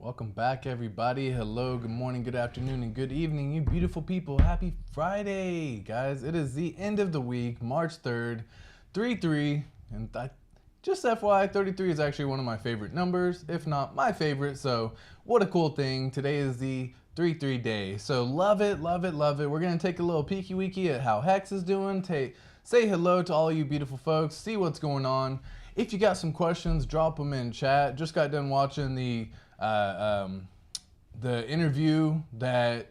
Welcome back, everybody. Hello, good morning, good afternoon, and good evening, you beautiful people. Happy Friday, guys. It is the end of the week, March 3rd, 3-3. And just FYI, 33 is actually one of my favorite numbers, if not my favorite. So what a cool thing. Today is the 3-3 day. So love it, love it, love it. We're going to take a little peeky weeky at how HEX is doing. Say hello to all you beautiful folks. See what's going on. If you got some questions, drop them in chat. Just got done watching the interview that,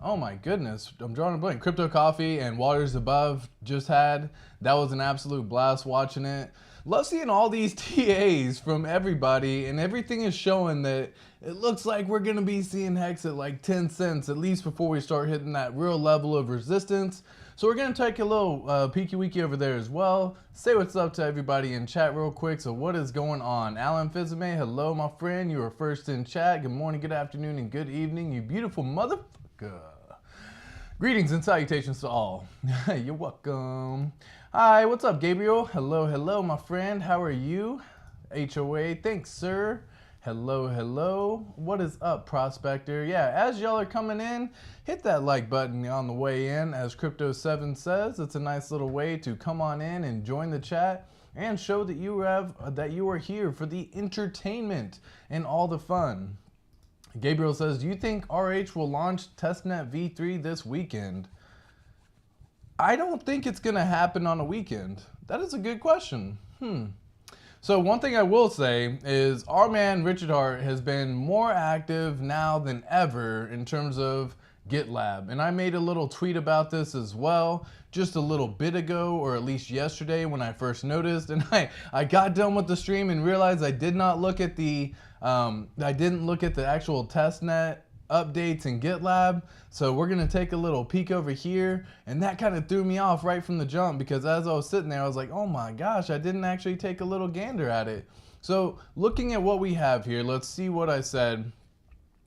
oh my goodness, I'm drawing a blank, Crypto Coffee and Waters Above just had. That was an absolute blast watching it. Love seeing all these TAs from everybody, and everything is showing that it looks like we're gonna be seeing HEX at like 10 cents at least before we start hitting that real level of resistance. So we're gonna take a little peeky weeky over there as well. Say what's up to everybody in chat real quick. So what is going on? Alan Fizime, hello my friend. You are first in chat. Good morning, good afternoon, and good evening, you beautiful motherfucker. Greetings and salutations to all. You're welcome. Hi, what's up, Gabriel? Hello, hello, my friend. How are you? HOA, thanks, sir. Hello, hello. What is up, Prospector? Yeah, as y'all are coming in, hit that like button on the way in. As Crypto7 says, it's a nice little way to come on in and join the chat and show that you are here for the entertainment and all the fun. Gabriel says, do you think RH will launch testnet v3 this weekend? I don't think it's gonna happen on a weekend. That is a good question. So one thing I will say is our man Richard Hart has been more active now than ever in terms of GitLab. And I made a little tweet about this as well, just a little bit ago, or at least yesterday when I first noticed. And I got done with the stream and realized I did not look at the, I didn't look at the actual testnet updates in GitLab. So we're gonna take a little peek over here, and that kind of threw me off right from the jump, because as I was sitting there I was like, oh my gosh, I didn't actually take a little gander at it. So looking at what we have here, let's see what I said,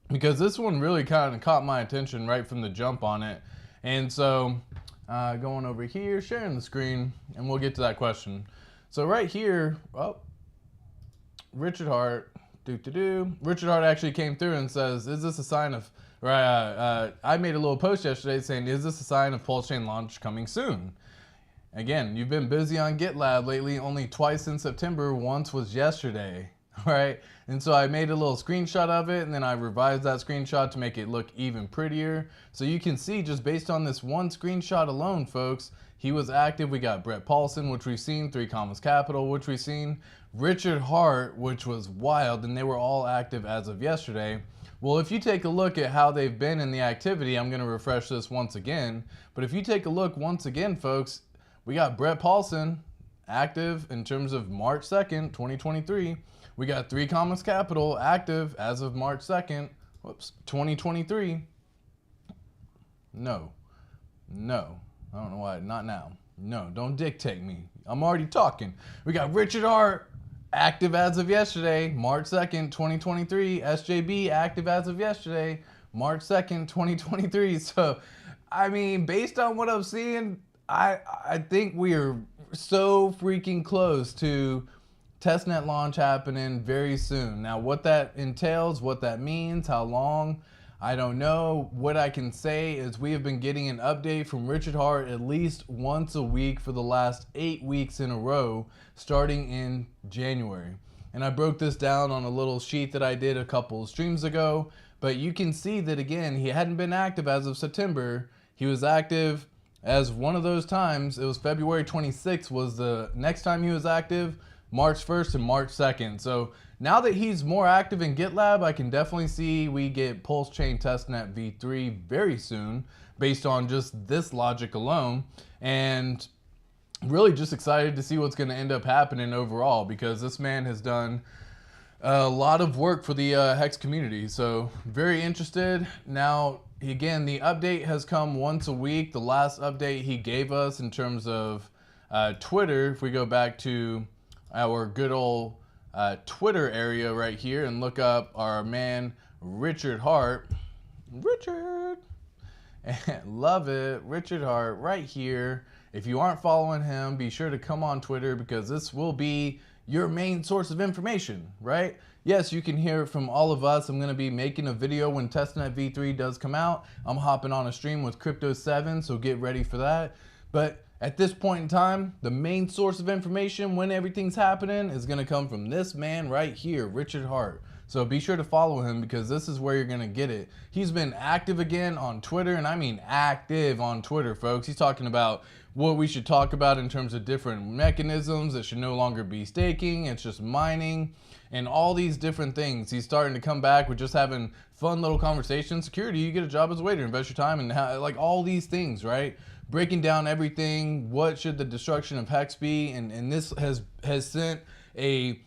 because this one really kind of caught my attention right from the jump on it. And so going over here, sharing the screen, and we'll get to that question. So right here, Richard Hart, Richard Hart actually came through and says, is this a sign of, I made a little post yesterday saying, is this a sign of PulseChain launch coming soon? Again, you've been busy on GitLab lately, only twice in September, once was yesterday, right? And so I made a little screenshot of it, and then I revised that screenshot to make it look even prettier. So you can see just based on this one screenshot alone, folks, he was active. We got Brett Paulson, which we've seen, 3 Commas Capital, which we've seen, Richard Hart, which was wild, and they were all active as of yesterday. Well, if you take a look at how they've been in the activity, I'm gonna refresh this once again, but if you take a look once again, folks, we got Brett Paulson active in terms of March 2nd, 2023. We got 3 Commas Capital active as of March 2nd, 2023. No, I don't know why, not now. No, don't dictate me. I'm already talking. We got Richard Hart active as of yesterday, March 2nd, 2023. SJB active as of yesterday, March 2nd, 2023. So, I mean, based on what I'm seeing, I think we are so freaking close to testnet launch happening very soon. Now, what that entails, what that means, how long, I don't know. What I can say is we have been getting an update from Richard Hart at least once a week for the last 8 weeks in a row, starting in January. And I broke this down on a little sheet that I did a couple of streams ago, but you can see that again, he hadn't been active as of September. He was active as one of those times. It was February 26th was the next time he was active, March 1st and March 2nd. So now that he's more active in GitLab, I can definitely see we get PulseChain testnet v3 very soon based on just this logic alone. And really just excited to see what's going to end up happening overall, because this man has done a lot of work for the HEX community. So very interested. Now, again, the update has come once a week. The last update he gave us in terms of Twitter, if we go back to our good old Twitter area right here and look up our man Richard Hart. Richard, love it, Richard Hart right here. If you aren't following him, be sure to come on Twitter, because this will be your main source of information, right? yes, you can hear it from all of us. I'm going to be making a video when testnet v3 does come out. I'm hopping on a stream with Crypto 7, so get ready for that. But at this point in time, the main source of information when everything's happening is going to come from this man right here, Richard Hart. So be sure to follow him because this is where you're going to get it. He's been active again on Twitter, and I mean active on Twitter, folks. He's talking about what we should talk about in terms of different mechanisms. It should no longer be staking. It's just mining and all these different things. He's starting to come back with just having fun little conversations. Security, you get a job as a waiter, invest your time, and like all these things, right? Breaking down everything. What should the destruction of HEX be? And this has sent a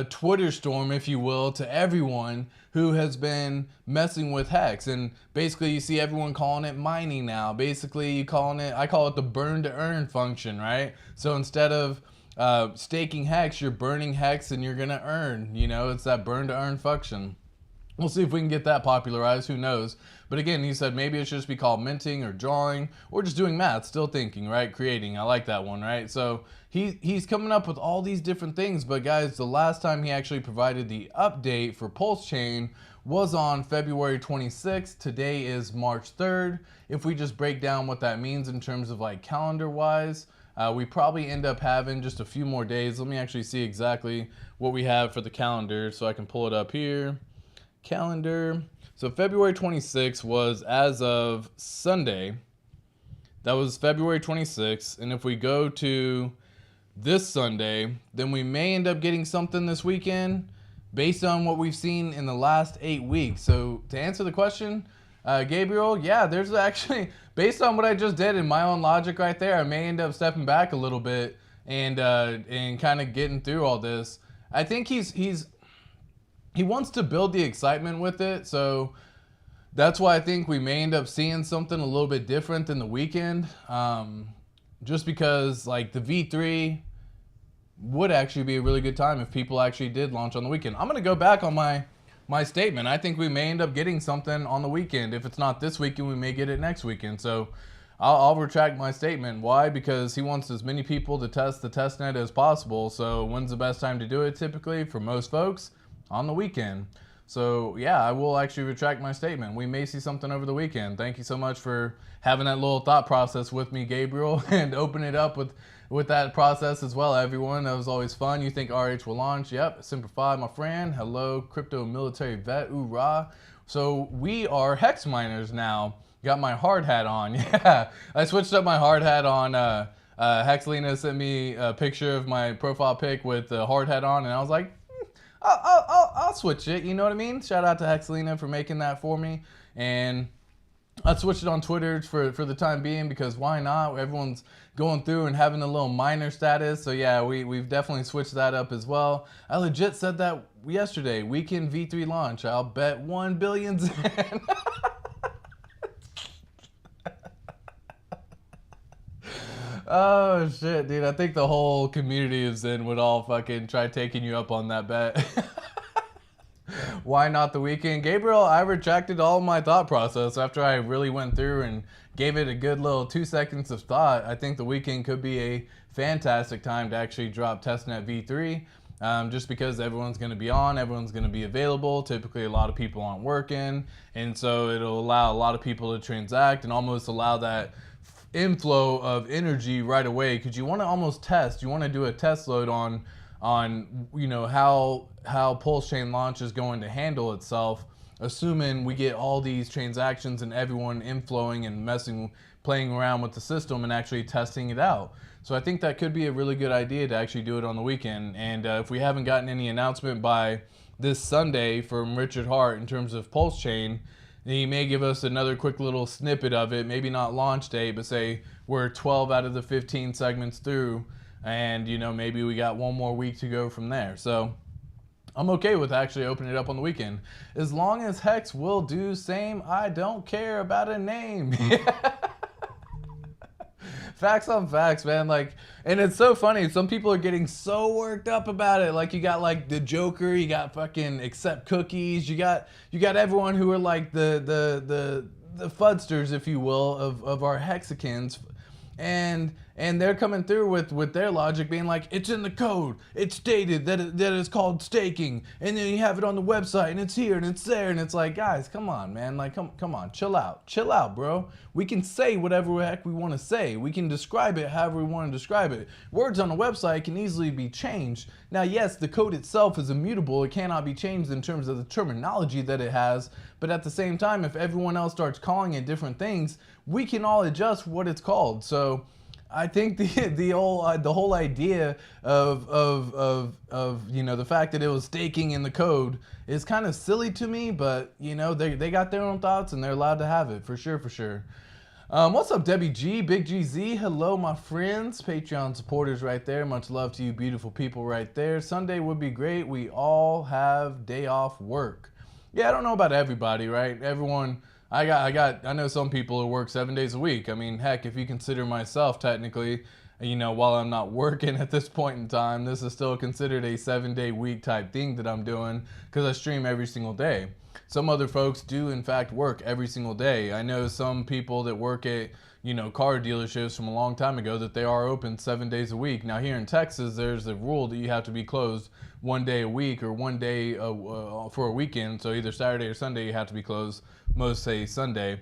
Twitter storm, if you will, to everyone who has been messing with HEX. And basically you see everyone calling it mining now. Basically you calling it, I call it the burn to earn function, right? So instead of staking HEX, you're burning HEX and you're gonna earn, you know, it's that burn to earn function. We'll see if we can get that popularized, who knows. But again, he said maybe it should just be called minting or drawing or just doing math, still thinking, right? Creating, I like that one, right? So he's coming up with all these different things. But guys, the last time he actually provided the update for PulseChain was on February 26th. Today is March 3rd. If we just break down what that means in terms of like calendar wise, we probably end up having just a few more days. Let me actually see exactly what we have for the calendar so I can pull it up here. Calendar. So February 26th was as of Sunday. That was February 26th. And if we go to this Sunday, then we may end up getting something this weekend based on what we've seen in the last 8 weeks. So to answer the question, Gabriel, yeah, there's actually, based on what I just did in my own logic right there, I may end up stepping back a little bit and kind of getting through all this. I think he wants to build the excitement with it, so that's why I think we may end up seeing something a little bit different than the weekend. Just because like the V3 would actually be a really good time if people actually did launch on the weekend. I'm gonna go back on my statement. I think we may end up getting something on the weekend. If it's not this weekend, we may get it next weekend. So I'll retract my statement. Why? Because he wants as many people to test the testnet as possible. So when's the best time to do it typically for most folks? On the weekend. So yeah, I will actually retract my statement. We may see something over the weekend. Thank you so much for having that little thought process with me, Gabriel, and open it up with that process as well, everyone. That was always fun. You think RH will launch? Yep. Simplify, my friend. Hello, crypto military vet. Oorah. So we are HEX miners now. Got my hard hat on. Yeah, I switched up my hard hat on. Hexlina sent me a picture of my profile pic with the hard hat on, and I was like, I'll switch it, you know what I mean? Shout out to Hexlina for making that for me. And I switched it on Twitter for the time being because why not? Everyone's going through and having a little miner status. So yeah, we've definitely switched that up as well. I legit said that yesterday. Weekend V3 launch. I'll bet 1 billion Zen. Oh shit, dude. I think the whole community of Zen would all fucking try taking you up on that bet. Why not the weekend? Gabriel, I retracted all my thought process after I really went through and gave it a good little 2 seconds of thought. I think the weekend could be a fantastic time to actually drop testnet v3. Just because everyone's going to be on, everyone's going to be available. Typically a lot of people aren't working, and so it'll allow a lot of people to transact and almost allow that inflow of energy right away, because you want to almost test. You want to do a test load on you know how PulseChain launch is going to handle itself, assuming we get all these transactions and everyone inflowing and playing around with the system and actually testing it out. So I think that could be a really good idea to actually do it on the weekend. And if we haven't gotten any announcement by this Sunday from Richard Hart in terms of PulseChain, he may give us another quick little snippet of it, maybe not launch day, but say we're 12 out of the 15 segments through, and you know, maybe we got one more week to go from there. So I'm okay with actually opening it up on the weekend. As long as HEX will do same, I don't care about a name. Facts on facts, man. Like, and it's so funny. Some people are getting so worked up about it. Like, you got like the Joker, you got fucking accept cookies, you got everyone who are like the fudsters, if you will, of our hexicans. And And they're coming through with their logic being like, it's in the code, it's stated that it's called staking, and then you have it on the website, and it's here and it's there, and it's like, guys, come on, man, like come on, chill out, bro. We can say whatever the heck we want to say. We can describe it however we want to describe it. Words on a website can easily be changed. Now, yes, the code itself is immutable. It cannot be changed in terms of the terminology that it has, but at the same time, if everyone else starts calling it different things, we can all adjust what it's called. So I think the whole idea of you know, the fact that it was staking in the code is kind of silly to me, but you know, they got their own thoughts and they're allowed to have it for sure. What's up, Debbie G, Big GZ? Hello, my friends, Patreon supporters right there. Much love to you, beautiful people right there. Sunday would be great. We all have day off work. Yeah, I don't know about everybody, right? Everyone. I know some people who work 7 days a week. I mean, heck, if you consider myself technically, you know, while I'm not working at this point in time, this is still considered a 7-day week type thing that I'm doing because I stream every single day. Some other folks do in fact work every single day. I know some people that work at, you know, car dealerships from a long time ago that they are open 7 days a week. Now here in Texas, there's a rule that you have to be closed 1 day a week or 1 day for a weekend. So either Saturday or Sunday you have to be closed, most say Sunday.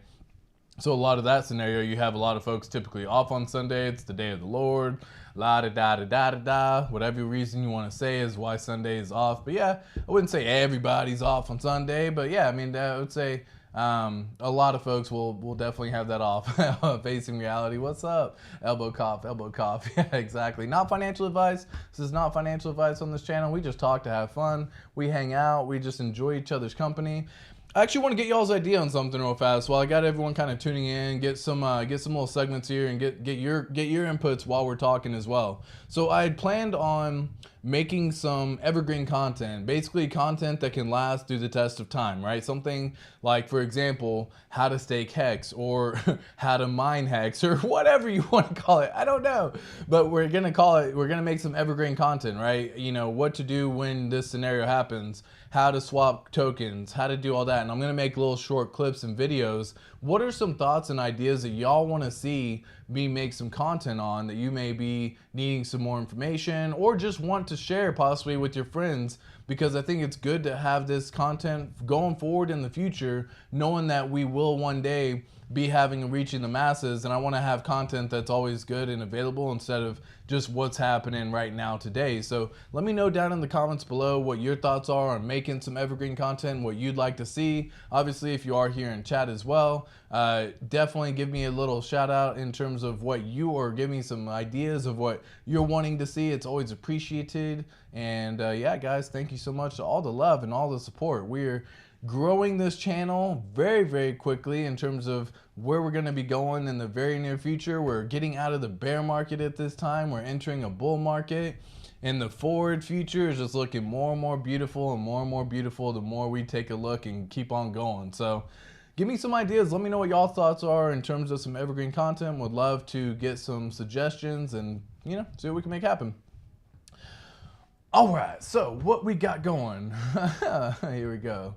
So a lot of that scenario, you have a lot of folks typically off on Sunday. It's the day of the Lord, la da da da da da da. Whatever reason you want to say is why Sunday is off. But yeah, I wouldn't say everybody's off on Sunday, but yeah, I mean, I would say a lot of folks will definitely have that off. Facing reality, what's up? Elbow cough. Yeah, exactly. Not financial advice. This is not financial advice on this channel. We just talk to have fun. We hang out. We just enjoy each other's company. I actually want to get y'all's idea on something real fast. While I got everyone kind of tuning in, get some little segments here and get your inputs while we're talking as well. So I had planned on making some evergreen content, basically content that can last through the test of time, right? Something like, for example, how to stake HEX or how to mine HEX or whatever you want to call it. I don't know, but we're gonna make some evergreen content, right? You know, what to do when this scenario happens, how to swap tokens, how to do all that. And I'm gonna make little short clips and videos. What are some thoughts and ideas that y'all wanna see me make some content on that you may be needing some more information or just want to share possibly with your friends? Because I think it's good to have this content going forward in the future, knowing that we will one day be having and reaching the masses, and I want to have content that's always good and available instead of just what's happening right now today. So let me know down in the comments below what your thoughts are on making some evergreen content, what you'd like to see. Obviously, if you are here in chat as well, definitely give me a little shout out in terms of what you, or give me some ideas of what you're wanting to see. It's always appreciated. And yeah, guys, thank you so much to all the love and all the support. We're growing this channel very quickly in terms of where we're going to be going in the very near future. We're getting out of the bear market at this time. We're entering a bull market, and the forward future is just looking more and more beautiful and more beautiful the more we take a look and keep on going. So give me some ideas. Let me know what y'all thoughts are in terms of some evergreen content. Would love to get some suggestions and, you know, see what we can make happen. All right, so what we got going? Here we go.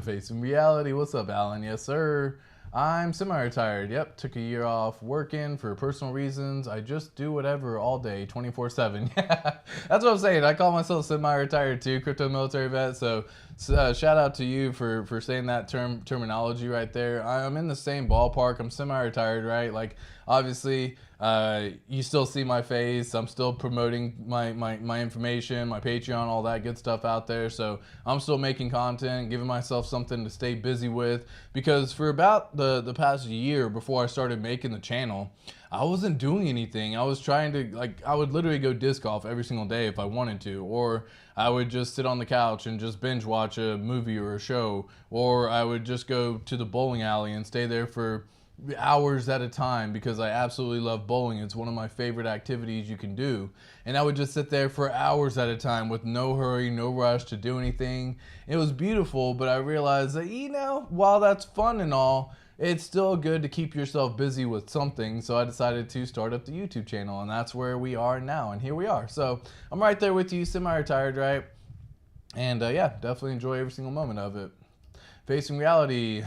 Facing reality. What's up, Alan? Yes, sir. I'm semi-retired. Yep, took a year off working for personal reasons. I just do whatever all day, 24/7. Yeah, that's what I'm saying. I call myself semi-retired too, crypto military vet. So shout out to you for saying that terminology right there. I'm in the same ballpark. I'm semi-retired, right? Like, obviously, you still see my face. I'm still promoting my information, my Patreon, all that good stuff out there. So I'm still making content, giving myself something to stay busy with, because for about the past year before I started making the channel, I wasn't doing anything. I was trying to, like, I would literally go disc golf every single day if I wanted to, or I would just sit on the couch and just binge watch a movie or a show, or I would just go to the bowling alley and stay there for hours at a time because I absolutely love bowling. It's one of my favorite activities you can do. And I would just sit there for hours at a time with no hurry, no rush to do anything. It was beautiful, but I realized that, you know, while that's fun and all, it's still good to keep yourself busy with something. So I decided to start up the YouTube channel, and that's where we are now. And here we are. So I'm right there with you, semi-retired, right? And yeah, definitely enjoy every single moment of it. Facing reality.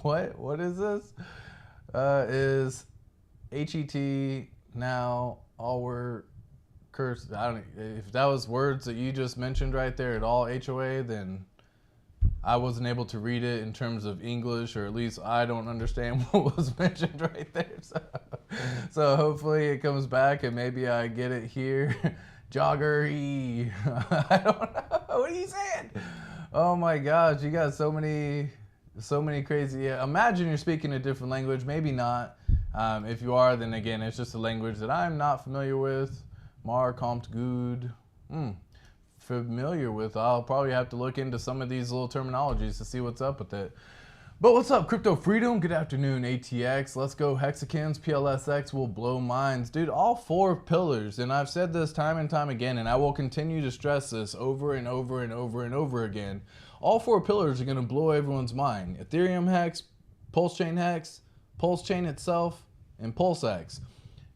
What is this? is HET now all were cursed. I don't. If that was words that you just mentioned right there at all HOA, then I wasn't able to read it in terms of English, or at least I don't understand what was mentioned right there. So hopefully it comes back and maybe I get it here. Joggery. I don't know. What are you saying? Oh my gosh, you got so many crazy. Yeah, imagine you're speaking a different language. Maybe not. If you are, then again, it's just a language that I'm not familiar with. Mar kommt gut. Familiar with. I'll probably have to look into some of these little terminologies to see what's up with it. But what's up, Crypto Freedom? Good afternoon, ATX. Let's go Hexicans. PLSX will blow minds. Dude, all 4 pillars, and I've said this time and time again, and I will continue to stress this over and over and over and over again. All 4 pillars are going to blow everyone's mind. Ethereum Hex, PulseChain Hex, PulseChain itself, and PulseX.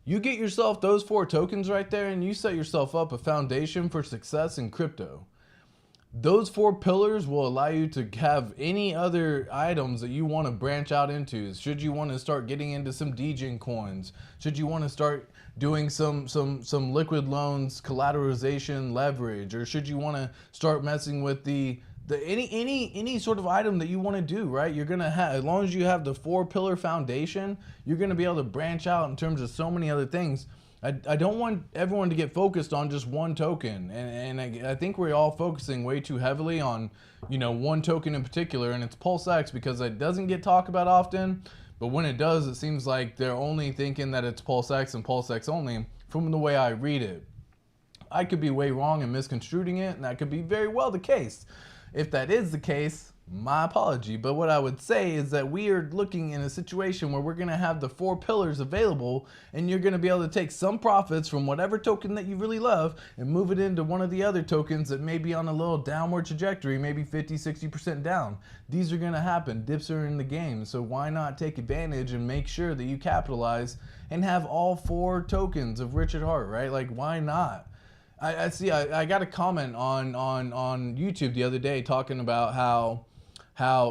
You get yourself those 4 tokens right there, and you set yourself up a foundation for success in crypto. Those 4 pillars will allow you to have any other items that you want to branch out into. Should you want to start getting into some DGen coins, should you want to start doing some liquid loans, collateralization, leverage, or should you want to start messing with any sort of item that you want to do, right? You're going to have, as long as you have the 4 pillar foundation, you're going to be able to branch out in terms of so many other things. I don't want everyone to get focused on just one token, and I think we're all focusing way too heavily on, you know, one token in particular, and it's PulseX, because it doesn't get talked about often, but when it does, it seems like they're only thinking that it's PulseX and PulseX only from the way I read it. I could be way wrong and misconstruing it, and that could be very well the case. If that is the case, my apology. But what I would say is that we are looking in a situation where we're going to have the 4 pillars available, and you're going to be able to take some profits from whatever token that you really love and move it into one of the other tokens that may be on a little downward trajectory, maybe 50-60% down. These are going to happen. Dips are in the game. So why not take advantage and make sure that you capitalize and have all 4 tokens of Richard Hart, right? Like, why not? I see. I got a comment on YouTube the other day talking about how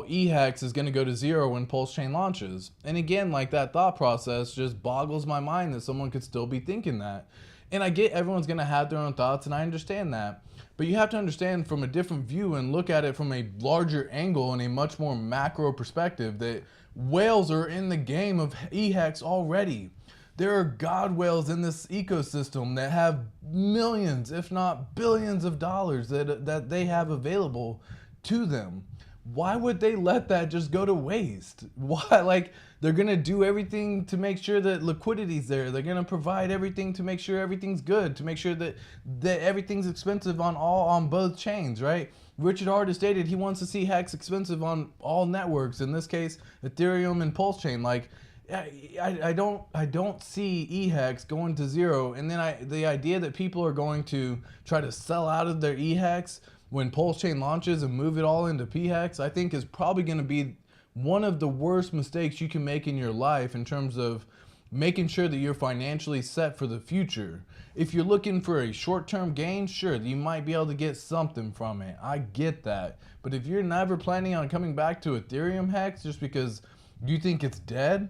HEX is going to go to 0 when PulseChain launches. And again, like, that thought process just boggles my mind that someone could still be thinking that. And I get everyone's going to have their own thoughts, and I understand that. But you have to understand from a different view and look at it from a larger angle and a much more macro perspective that whales are in the game of HEX already. There are god whales in this ecosystem that have millions, if not billions of dollars that they have available to them. Why would they let that just go to waste? Why? Like, they're going to do everything to make sure that liquidity's there. They're going to provide everything to make sure everything's good, to make sure that everything's expensive on both chains, right? Richard Hart has stated he wants to see HEX expensive on all networks, in this case, Ethereum and PulseChain. Like, I don't see HEX going to 0, and then the idea that people are going to try to sell out of their HEX when PulseChain launches and move it all into PHEX, I think is probably going to be one of the worst mistakes you can make in your life in terms of making sure that you're financially set for the future. If you're looking for a short-term gain, sure, you might be able to get something from it. I get that. But if you're never planning on coming back to Ethereum HEX just because you think it's dead,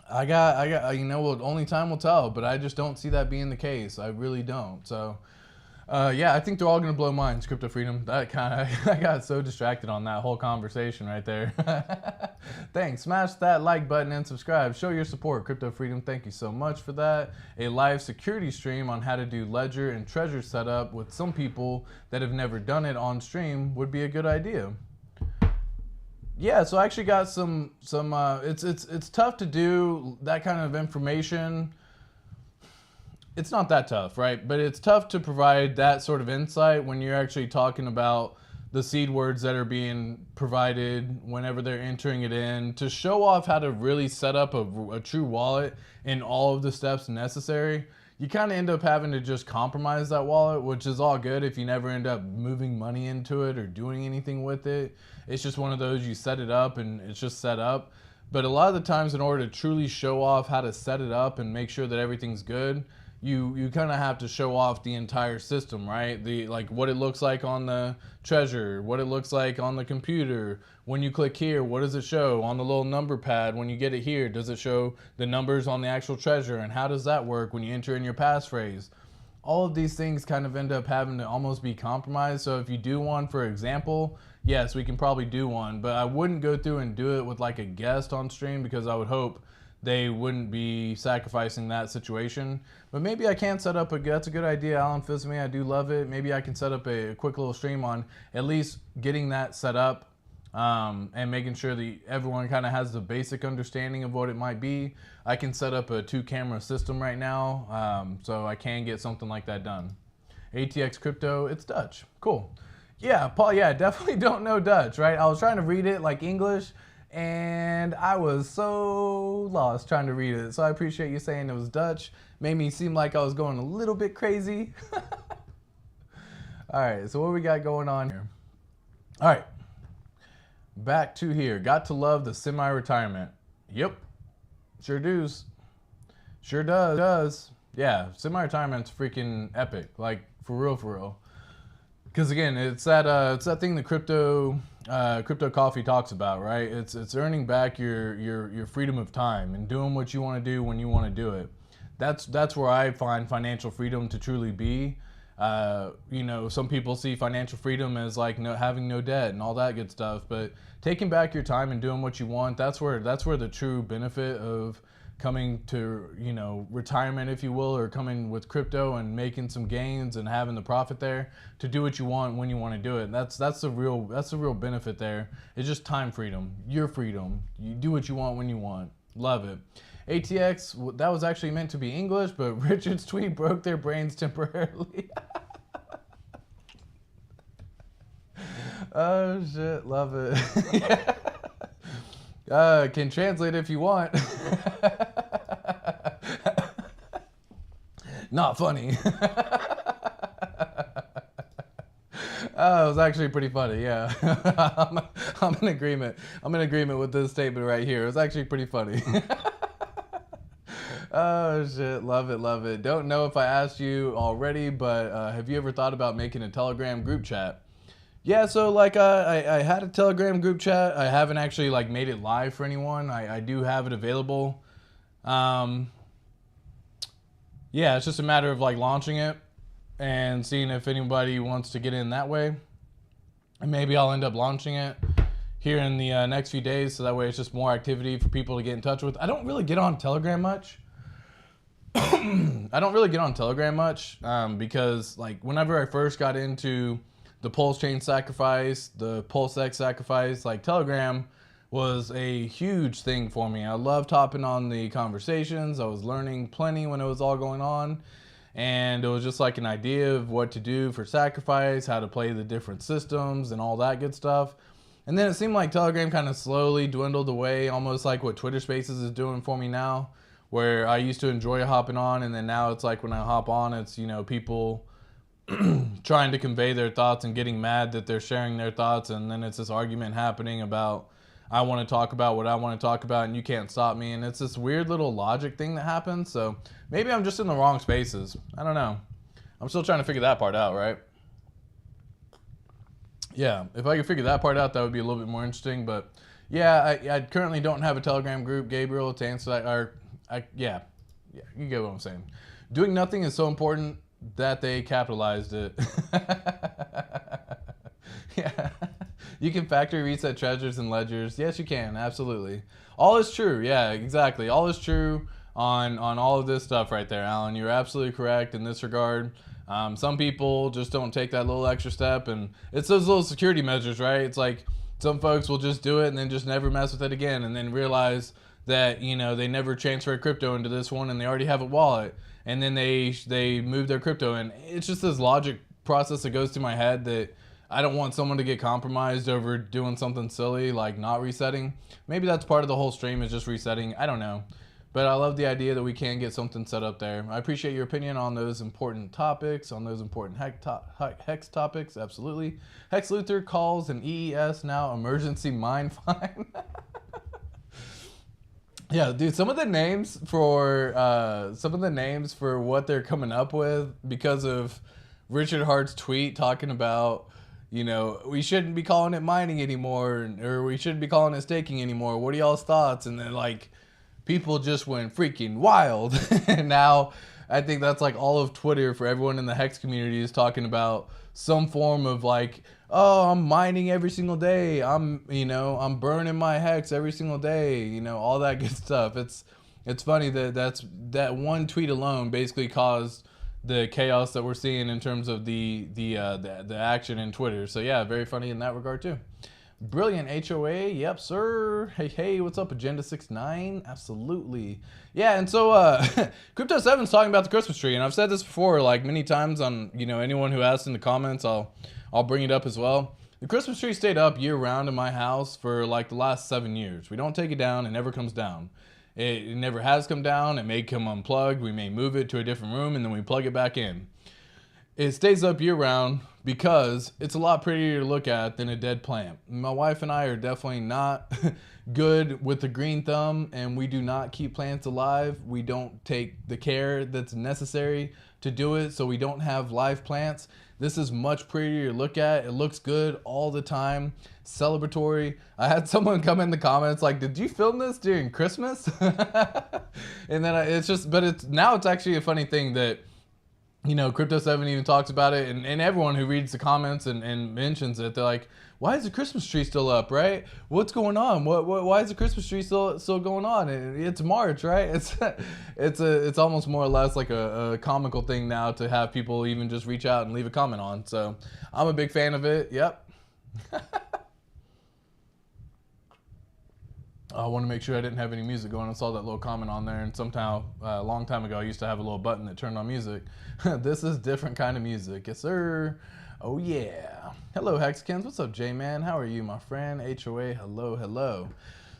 I got, you know, well, only time will tell, but I just don't see that being the case. I really don't. So, yeah, I think they're all going to blow minds, Crypto Freedom. That kind of, I got so distracted on that whole conversation right there. Thanks. Smash that like button and subscribe. Show your support, Crypto Freedom. Thank you so much for that. A live security stream on how to do ledger and treasure setup with some people that have never done it on stream would be a good idea. Yeah, so I actually got some it's tough to do that kind of information. It's not that tough, right? But it's tough to provide that sort of insight when you're actually talking about the seed words that are being provided whenever they're entering it in, to show off how to really set up a true wallet and all of the steps necessary. You kind of end up having to just compromise that wallet, which is all good if you never end up moving money into it or doing anything with it. It's just one of those, you set it up and it's just set up. But a lot of the times, in order to truly show off how to set it up and make sure that everything's good, you kind of have to show off the entire system, right? The like what it looks like on the treasure, what it looks like on the computer. When you click here, what does it show on the little number pad? When you get it here, does it show the numbers on the actual treasure? And how does that work when you enter in your passphrase? All of these things kind of end up having to almost be compromised. So if you do one, for example, yes, we can probably do one, but I wouldn't go through and do it with like a guest on stream, because I would hope they wouldn't be sacrificing that situation. But maybe I can set up that's a good idea, Alan Fisme. I do love it. Maybe I can set up a quick little stream on at least getting that set up, and making sure that everyone kind of has the basic understanding of what it might be. I can set up a 2-camera system right now, so I can get something like that done. ATX crypto, it's Dutch. Cool. Yeah, Paul, yeah, definitely don't know Dutch, right? I was trying to read it like English, and I was so lost trying to read it. So I appreciate you saying it was Dutch. Made me seem like I was going a little bit crazy. All right, so what we got going on here? All right, back to here. Got to love the semi-retirement. Yep, sure does. Sure does. Yeah, semi-retirement's freaking epic. Like, for real. Because again, it's that thing that crypto coffee talks about, right? It's earning back your freedom of time and doing what you want to do when you want to do it. That's where I find financial freedom to truly be. You know, some people see financial freedom as like having no debt and all that good stuff, but taking back your time and doing what you want, that's where the true benefit of coming to, you know, retirement, if you will, or coming with crypto and making some gains and having the profit there to do what you want when you want to do it. That's the real benefit there. It's just time freedom, your freedom. You do what you want when you want. Love it. ATX, that was actually meant to be English, but Richard's tweet broke their brains temporarily. Oh shit, love it. Can translate if you want. Not funny. Oh, it was actually pretty funny, yeah. I'm in agreement. I'm in agreement with this statement right here. It was actually pretty funny. Oh shit, love it. Don't know if I asked you already, but have you ever thought about making a Telegram group chat? Yeah, so like I had a Telegram group chat. I haven't actually like made it live for anyone. I do have it available. Yeah, it's just a matter of like launching it and seeing if anybody wants to get in that way. And maybe I'll end up launching it here in the next few days, so that way it's just more activity for people to get in touch with. I don't really get on Telegram much. Because like whenever I first got into the PulseChain sacrifice, the PulseX sacrifice, like Telegram was a huge thing for me. I loved hopping on the conversations. I was learning plenty when it was all going on. And it was just like an idea of what to do for sacrifice, how to play the different systems and all that good stuff. And then it seemed like Telegram kind of slowly dwindled away, almost like what Twitter Spaces is doing for me now, where I used to enjoy hopping on, and then now it's like when I hop on, it's, you know, people trying to convey their thoughts and getting mad that they're sharing their thoughts, and then it's this argument happening about I want to talk about what I want to talk about and you can't stop me, and it's this weird little logic thing that happens. So maybe I'm just in the wrong spaces. I don't know. I'm still trying to figure that part out, right? Yeah, if I could figure that part out, that would be a little bit more interesting. But yeah, I currently don't have a Telegram group, Gabriel, to answer that. Yeah, you get what I'm saying. Doing nothing is so important that they capitalized it. Yeah. You can factory reset treasures and ledgers. Yes, you can. Absolutely. All is true. Yeah, exactly. All is true on all of this stuff right there, Alan. You're absolutely correct in this regard. Some people just don't take that little extra step, and it's those little security measures, right? It's like some folks will just do it and then just never mess with it again, and then realize that, you know, they never transferred crypto into this one and they already have a wallet, and then they move their crypto in. It's just this logic process that goes through my head that I don't want someone to get compromised over doing something silly like not resetting. Maybe that's part of the whole stream, is just resetting. I don't know. But I love the idea that we can get something set up there. I appreciate your opinion on those important topics, on those important HEX topics. Absolutely. Hex Luther calls an EES now emergency mine fine. Yeah, dude, some of the names for what they're coming up with because of Richard Hart's tweet talking about, you know, we shouldn't be calling it mining anymore, or we shouldn't be calling it staking anymore. What are y'all's thoughts? And then like people just went freaking wild. And now I think that's like all of Twitter for everyone in the Hex community is talking about some form of like, oh, I'm mining every single day. I'm burning my Hex every single day. You know, all that good stuff. It's funny that one tweet alone basically caused the chaos that we're seeing in terms of the action in Twitter. So yeah, very funny in that regard too. Brilliant HOA, yep sir. Hey, what's up, Agenda 69? Absolutely. Yeah, and so Crypto 7's talking about the Christmas tree, and I've said this before like many times on, you know, anyone who asks in the comments, I'll bring it up as well. The Christmas tree stayed up year round in my house for like the last 7 years. We don't take it down, it never comes down. It never has come down, it may come unplugged, we may move it to a different room and then we plug it back in. It stays up year round because it's a lot prettier to look at than a dead plant. My wife and I are definitely not good with the green thumb, and we do not keep plants alive. We don't take the care that's necessary to do it, so we don't have live plants. This is much prettier to look at. It looks good all the time. Celebratory. I had someone come in the comments like, did you film this during Christmas? And then now it's actually a funny thing that, you know, Crypto 7 even talks about it, and everyone who reads the comments and mentions it, they're like, why is the Christmas tree still up, right? What's going on? Why is the Christmas tree still going on? It's March, right? It's almost more or less like a comical thing now to have people even just reach out and leave a comment on. So I'm a big fan of it. Yep. I want to make sure I didn't have any music going. I saw that little comment on there, and somehow a long time ago I used to have a little button that turned on music. This is different kind of music. Yes, sir. Oh, yeah. Hello, Hexkins. What's up, J-Man? How are you, my friend? HOA, hello, hello.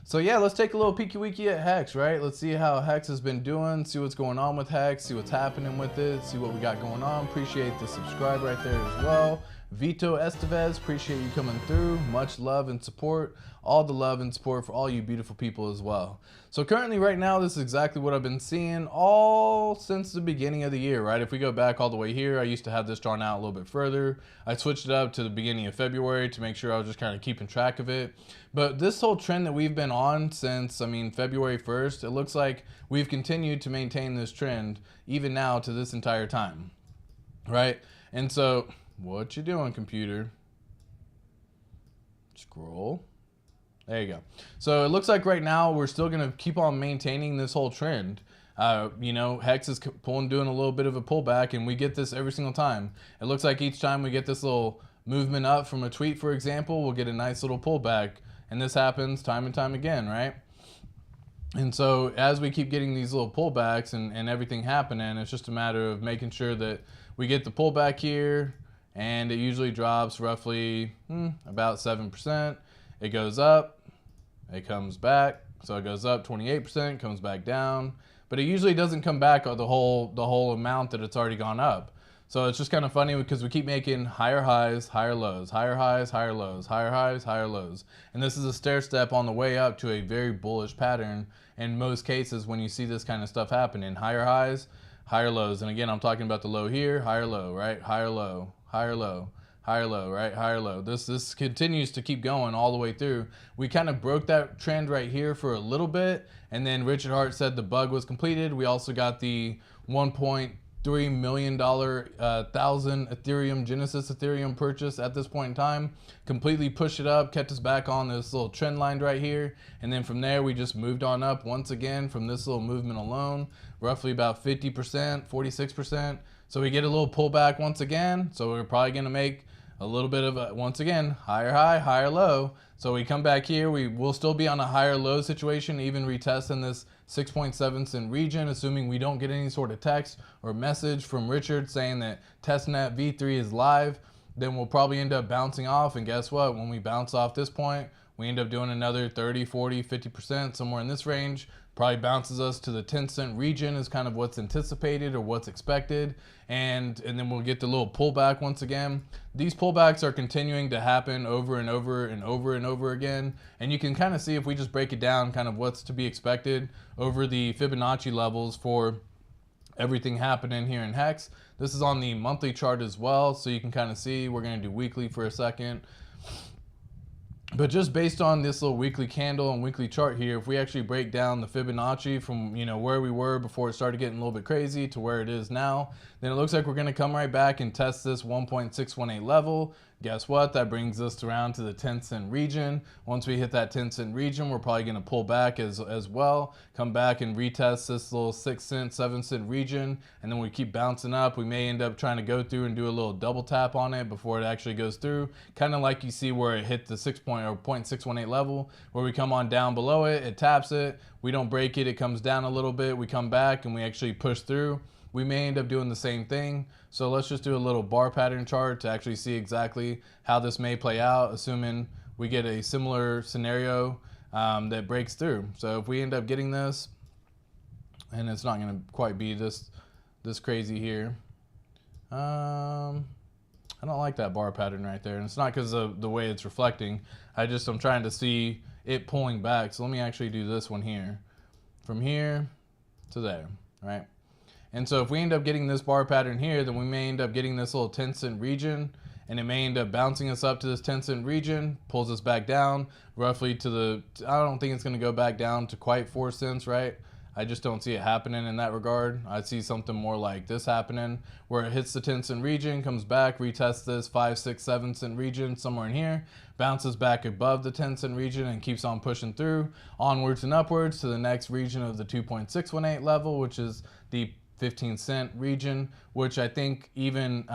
So, yeah, let's take a little peeky-weeky at Hex, right? Let's see how Hex has been doing, see what's going on with Hex, see what's happening with it, see what we got going on. Appreciate the subscribe right there as well. Vito Estevez, appreciate you coming through. Much love and support. All the love and support for all you beautiful people as well. So currently right now, this is exactly what I've been seeing all since the beginning of the year, right? If we go back all the way here, I used to have this drawn out a little bit further. I switched it up to the beginning of February to make sure I was just kind of keeping track of it. But this whole trend that we've been on since, February 1st, it looks like we've continued to maintain this trend even now to this entire time, right? And so, what you doing, computer? Scroll. There you go. So it looks like right now we're still going to keep on maintaining this whole trend. You know, Hex is doing a little bit of a pullback, and we get this every single time. It looks like each time we get this little movement up from a tweet, for example, we'll get a nice little pullback. And this happens time and time again, right? And so as we keep getting these little pullbacks and everything happening, it's just a matter of making sure that we get the pullback here, and it usually drops roughly about 7%. It goes up. It comes back, so it goes up 28%, comes back down, but it usually doesn't come back the whole amount that it's already gone up. So it's just kind of funny because we keep making higher highs, higher lows, higher highs, higher lows, higher highs, higher lows. And this is a stair step on the way up to a very bullish pattern in most cases when you see this kind of stuff happening. Higher highs, higher lows. And again, I'm talking about the low here, higher low, right? Higher low, higher low. Higher low, right? Higher low. This continues to keep going all the way through. We kind of broke that trend right here for a little bit, and then Richard Hart said the bug was completed. We also got the $1.3 million 1,000 Ethereum Genesis Ethereum purchase at this point in time. Completely pushed it up, kept us back on this little trend line right here, and then from there we just moved on up once again from this little movement alone, roughly about 50%, 46%. So we get a little pullback once again. So we're probably going to make a little bit of a, once again, higher high, higher low. So we come back here, we will still be on a higher low situation, even retesting this 6.7 cent region, assuming we don't get any sort of text or message from Richard saying that testnet V3 is live. Then we'll probably end up bouncing off, and guess what? When we bounce off this point, we end up doing another 30, 40, 50%, somewhere in this range, probably bounces us to the 10-cent region is kind of what's anticipated or what's expected. And then we'll get the little pullback once again. These pullbacks are continuing to happen over and over and over and over again. And you can kind of see, if we just break it down, kind of what's to be expected over the Fibonacci levels for everything happening here in HEX. This is on the monthly chart as well, so you can kind of see. We're going to do weekly for a second. But just based on this little weekly candle and weekly chart here, if we actually break down the Fibonacci from, you know, where we were before it started getting a little bit crazy to where it is now, then it looks like we're going to come right back and test this 1.618 level. Guess what? That brings us around to the 10-cent region. Once we hit that 10-cent region, we're probably going to pull back as well, come back and retest this little 6-cent, 7-cent region, and then we keep bouncing up. We may end up trying to go through and do a little double tap on it before it actually goes through, kind of like you see where it hit the 0.618 level, where we come on down below it, it taps it, we don't break it, it comes down a little bit, we come back and we actually push through. We may end up doing the same thing. So let's just do a little bar pattern chart to actually see exactly how this may play out, assuming we get a similar scenario that breaks through. So if we end up getting this, and it's not going to quite be this crazy here. I don't like that bar pattern right there. And it's not because of the way it's reflecting. I'm trying to see it pulling back. So let me actually do this one here. From here to there, right? And so if we end up getting this bar pattern here, then we may end up getting this little 10-cent region, and it may end up bouncing us up to this 10-cent region, pulls us back down roughly to the, I don't think it's going to go back down to quite 4 cents, right? I just don't see it happening in that regard. I see something more like this happening, where it hits the 10-cent region, comes back, retests this 5, 6, 7-cent region somewhere in here, bounces back above the 10-cent region and keeps on pushing through onwards and upwards to the next region of the 2.618 level, which is the 15-cent region, which I think even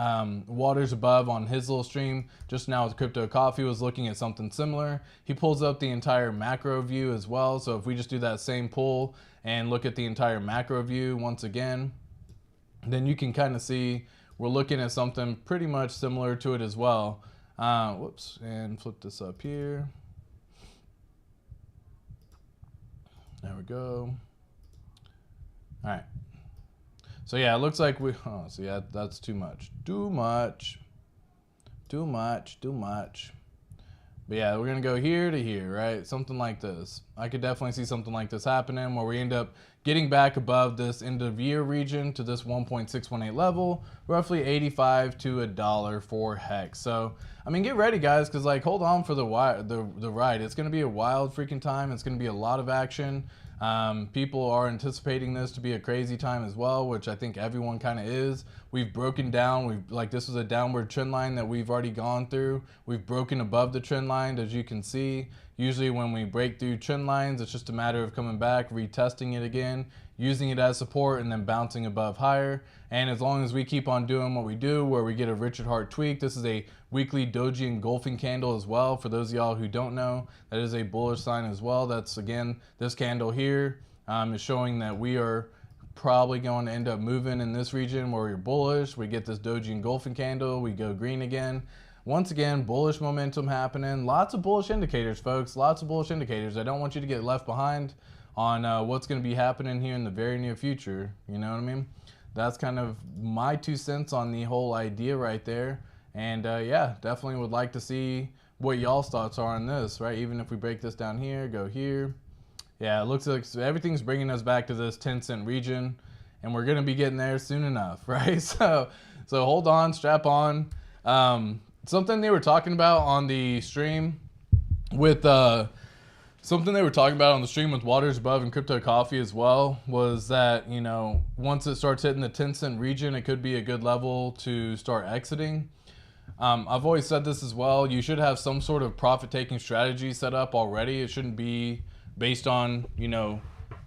Waters Above on his little stream just now with Crypto Coffee was looking at something similar. He pulls up the entire macro view as well. So if we just do that same pull and look at the entire macro view once again, then you can kind of see we're looking at something pretty much similar to it as well. Whoops, and flip this up here. There we go. All right. So yeah, it looks like so yeah, that's too much. But yeah, we're gonna go here to here, right? Something like this. I could definitely see something like this happening where we end up getting back above this end of year region to this 1.618 level, roughly 85 to $1 for HEX. So, I mean, get ready guys, because like, hold on for the ride. It's gonna be a wild freaking time. It's gonna be a lot of action. People are anticipating this to be a crazy time as well, which I think everyone kind of is. We've broken down, this was a downward trend line that we've already gone through. We've broken above the trend line, as you can see. Usually when we break through trend lines, it's just a matter of coming back, retesting it again, using it as support, and then bouncing above higher. And as long as we keep on doing what we do, where we get a Richard Hart tweak, this is a weekly doji engulfing candle as well. For those of y'all who don't know, that is a bullish sign as well. That's, again, this candle here is showing that we are probably going to end up moving in this region where we're bullish. We get this doji engulfing candle, we go green again. Once again, bullish momentum happening. Lots of bullish indicators, folks. Lots of bullish indicators. I don't want you to get left behind on what's going to be happening here in the very near future. You know what I mean? That's kind of my 2 cents on the whole idea right there. And yeah, definitely would like to see what y'all's thoughts are on this, right? Even if we break this down here, go here. Yeah, it looks like everything's bringing us back to this 10-cent region, and we're going to be getting there soon enough, right? So hold on, strap on. Something they were talking about on the stream with Waters Above and Crypto Coffee as well was that, you know, once it starts hitting the 10-cent region, it could be a good level to start exiting. I've always said this as well. You should have some sort of profit-taking strategy set up already. It shouldn't be based on, you know,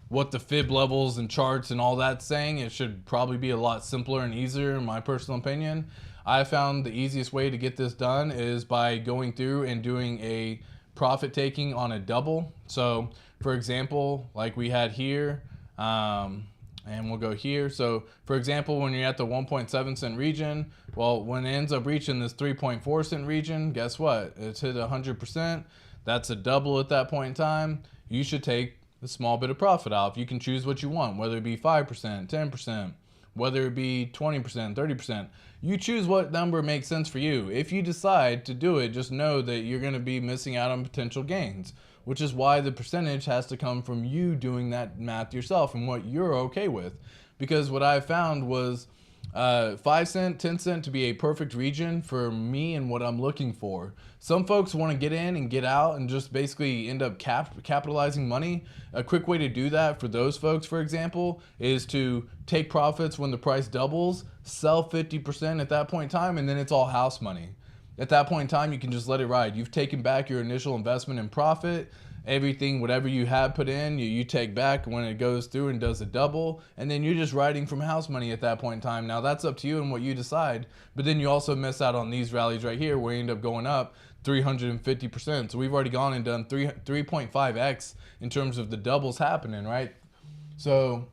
what the fib levels and charts and all that's saying. It should probably be a lot simpler and easier, in my personal opinion. I found the easiest way to get this done is by going through and doing a profit taking on a double. So for example, like we had here, and we'll go here. So for example, when you're at the 1.7 cent region, well, when it ends up reaching this 3.4 cent region, guess what? It's hit 100%. That's a double at that point in time. You should take a small bit of profit off. You can choose what you want, whether it be 5%, 10%, whether it be 20%, 30%. You choose what number makes sense for you. If you decide to do it, just know that you're going to be missing out on potential gains, which is why the percentage has to come from you doing that math yourself and what you're okay with. Because what I found was 5 cent, 10 cent to be a perfect region for me and what I'm looking for. Some folks want to get in and get out and just basically end up capitalizing money. A quick way to do that for those folks, for example, is to take profits when the price doubles, sell 50% at that point in time, and then it's all house money. At that point in time, you can just let it ride. You've taken back your initial investment in profit. Everything, whatever you have put in, you take back when it goes through and does a double, and then you're just riding from house money at that point in time. Now that's up to you and what you decide, but then you also miss out on these rallies right here where you end up going up 350%. So we've already gone and done 3.5x in terms of the doubles happening, right? So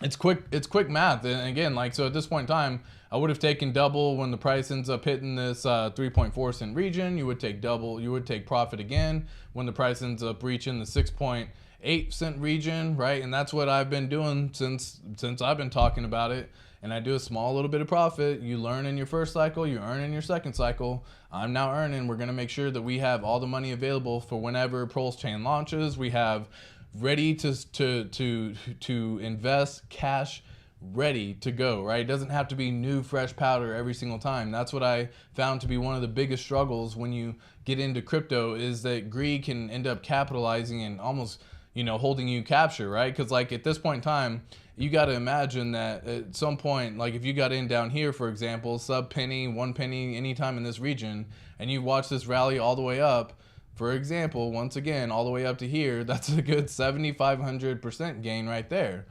it's quick math. And again, like, so at this point in time, I would have taken double when the price ends up hitting this 3.4 cent region. You would take double, you would take profit again when the price ends up reaching the 6.8 cent region, right? And that's what I've been doing since I've been talking about it. And I do a small little bit of profit. You learn in your first cycle, you earn in your second cycle. I'm now earning. We're gonna make sure that we have all the money available for whenever PulseChain launches. We have ready to invest cash, ready to go, right? It doesn't have to be new fresh powder every single time. That's what I found to be one of the biggest struggles when you get into crypto, is that greed can end up capitalizing and almost, you know, holding you capture, right? Because like at this point in time, you got to imagine that at some point, like if you got in down here, for example, sub penny, 1 penny, anytime in this region, and you watch this rally all the way up, for example, once again, all the way up to here, that's a good 7,500% gain right there.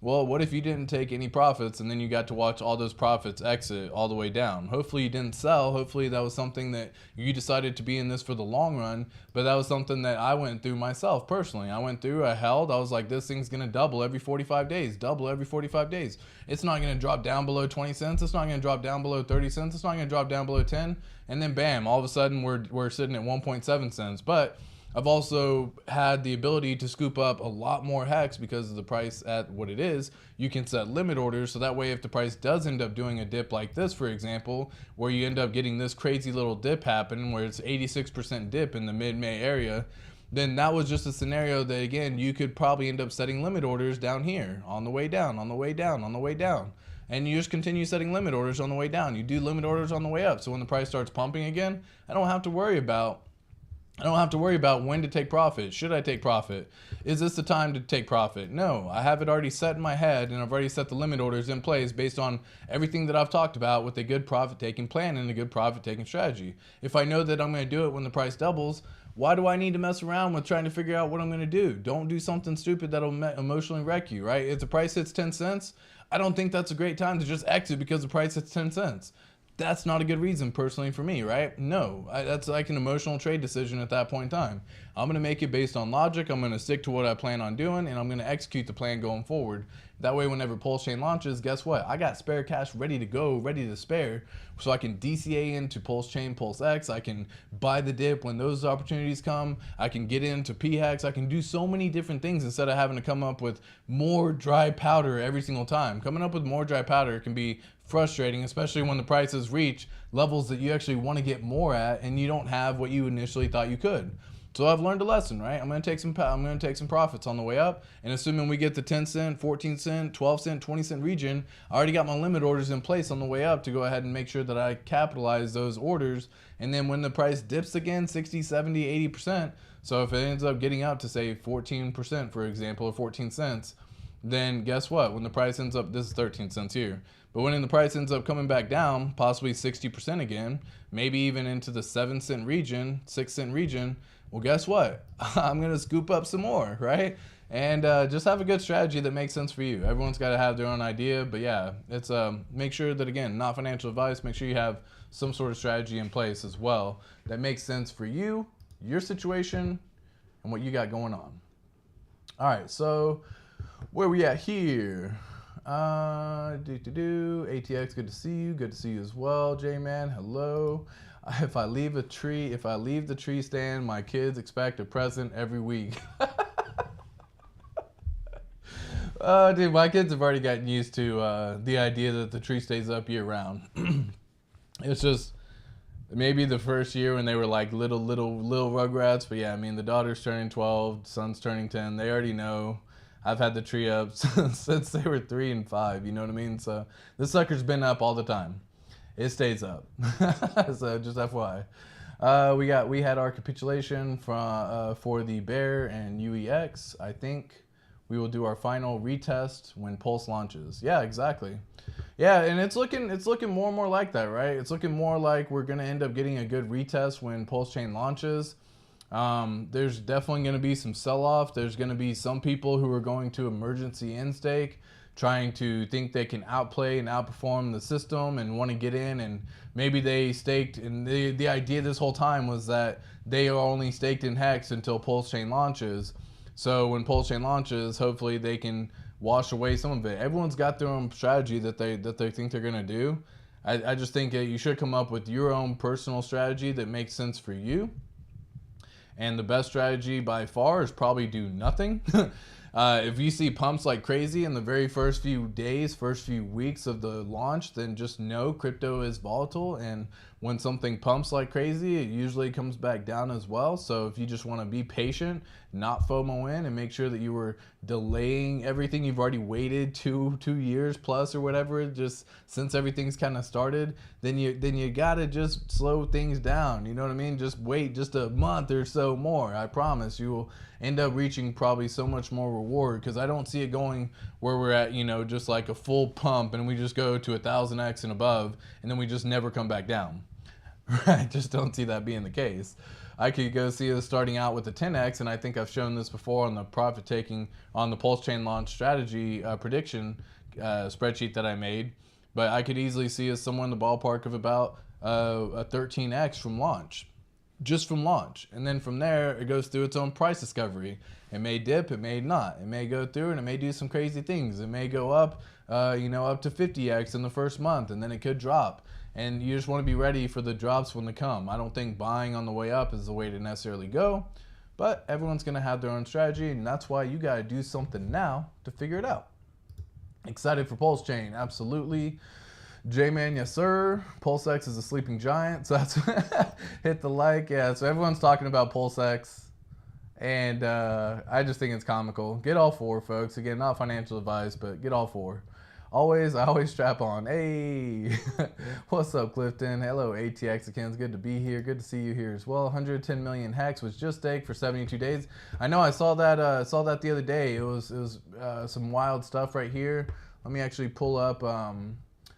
Well, what if you didn't take any profits and then you got to watch all those profits exit all the way down? Hopefully you didn't sell. Hopefully that was something that you decided to be in this for the long run. But that was something that I went through myself personally. I went through, I held, I was like, this thing's going to double every 45 days, double every 45 days. It's not going to drop down below 20 cents. It's not going to drop down below 30 cents. It's not going to drop down below 10. And then bam, all of a sudden we're sitting at 1.7 cents. But I've also had the ability to scoop up a lot more HEX because of the price at what it is. You can set limit orders, so that way if the price does end up doing a dip like this, for example, where you end up getting this crazy little dip happen where it's 86% dip in the mid-May area, then that was just a scenario that, again, you could probably end up setting limit orders down here, on the way down, on the way down, on the way down. And you just continue setting limit orders on the way down. You do limit orders on the way up, so when the price starts pumping again, I don't have to worry about when to take profit. Should I take profit? Is this the time to take profit? No, I have it already set in my head, and I've already set the limit orders in place based on everything that I've talked about with a good profit taking plan and a good profit taking strategy. If I know that I'm going to do it when the price doubles, why do I need to mess around with trying to figure out what I'm going to do? Don't do something stupid that'll emotionally wreck you, right? If the price hits 10 cents, I don't think that's a great time to just exit because the price hits 10 cents. That's not a good reason personally for me, right? No, that's like an emotional trade decision at that point in time. I'm going to make it based on logic. I'm going to stick to what I plan on doing, and I'm going to execute the plan going forward. That way, whenever PulseChain launches, guess what? I got spare cash ready to go, ready to spare, so I can DCA into PulseChain, PulseX. I can buy the dip when those opportunities come. I can get into PHEX. I can do so many different things instead of having to come up with more dry powder every single time. Coming up with more dry powder can be frustrating, especially when the prices reach levels that you actually want to get more at and you don't have what you initially thought you could. So I've learned a lesson, right? I'm going to take some profits on the way up, and assuming we get the 10 cent, 14 cent, 12 cent, 20 cent region, I already got my limit orders in place on the way up to go ahead and make sure that I capitalize those orders. And then when the price dips again 60, 70, 80%, so if it ends up getting up to say 14%, for example, or 14 cents, then guess what? When the price ends up, this is 13 cents here, but when the price ends up coming back down, possibly 60% again, maybe even into the 7 cent region, 6 cent region, well, guess what? I'm going to scoop up some more, right? And just have a good strategy that makes sense for you. Everyone's got to have their own idea, but yeah, it's make sure that, again, not financial advice, make sure you have some sort of strategy in place as well that makes sense for you, your situation, and what you got going on. All right, so where we at here? ATX, good to see you. Good to see you as well. J-Man, hello. If I leave the tree stand, my kids expect a present every week. Dude, my kids have already gotten used to the idea that the tree stays up year round. It's just maybe the first year when they were like little rugrats, but yeah, I mean the daughter's turning 12, son's turning 10. They already know. I've had the tree up since they were 3 and 5. You know what I mean? So this sucker's been up all the time. It stays up. So just FYI. We had our capitulation for the Bear and UEX. I think we will do our final retest when Pulse launches. Yeah, exactly. Yeah, and it's looking more and more like that, right? It's looking more like we're gonna end up getting a good retest when PulseChain launches. There's definitely gonna be some sell-off. There's gonna be some people who are going to emergency in stake, trying to think they can outplay and outperform the system and want to get in, and maybe they staked, and the idea this whole time was that they are only staked in HEX until PulseChain launches. So when PulseChain launches, hopefully they can wash away some of it. Everyone's got their own strategy that they think they're gonna do. I just think that you should come up with your own personal strategy that makes sense for you. And the best strategy by far is probably do nothing. If you see pumps like crazy in the very first few days, first few weeks of the launch, then just know crypto is volatile. And when something pumps like crazy, it usually comes back down as well. So if you just want to be patient, not FOMO in, and make sure that you were delaying everything you've already waited two years plus or whatever, just since everything's kind of started, then you gotta just slow things down. You know what I mean? Just wait just a month or so more. I promise you will end up reaching probably so much more reward, because I don't see it going where we're at, you know, just like a full pump and we just go to 1000x and above and then we just never come back down. I just don't see that being the case. I could go see us starting out with a 10x, and I think I've shown this before on the profit taking on the PulseChain launch strategy prediction spreadsheet that I made, but I could easily see us somewhere in the ballpark of about a 13x from launch. Just from launch, and then from there it goes through its own price discovery. It may dip, it may not. It may go through and it may do some crazy things. It may go up, you know, up to 50x in the first month, and then it could drop. And you just want to be ready for the drops when they come. I don't think buying on the way up is the way to necessarily go, but everyone's going to have their own strategy, and that's why you got to do something now to figure it out. Excited for PulseChain, absolutely. J-Man, yes sir. PulseX is a sleeping giant, so that's hit the like. Yeah, so everyone's talking about PulseX, and I just think it's comical. Get all four, folks. Again, not financial advice, but get all four. I always strap on. Hey, what's up, Clifton? Hello, ATX again. It's good to be here. Good to see you here as well. 110 million HEX was just staked for 72 days. I know. I saw that. The other day. It was some wild stuff right here. Let me actually pull up.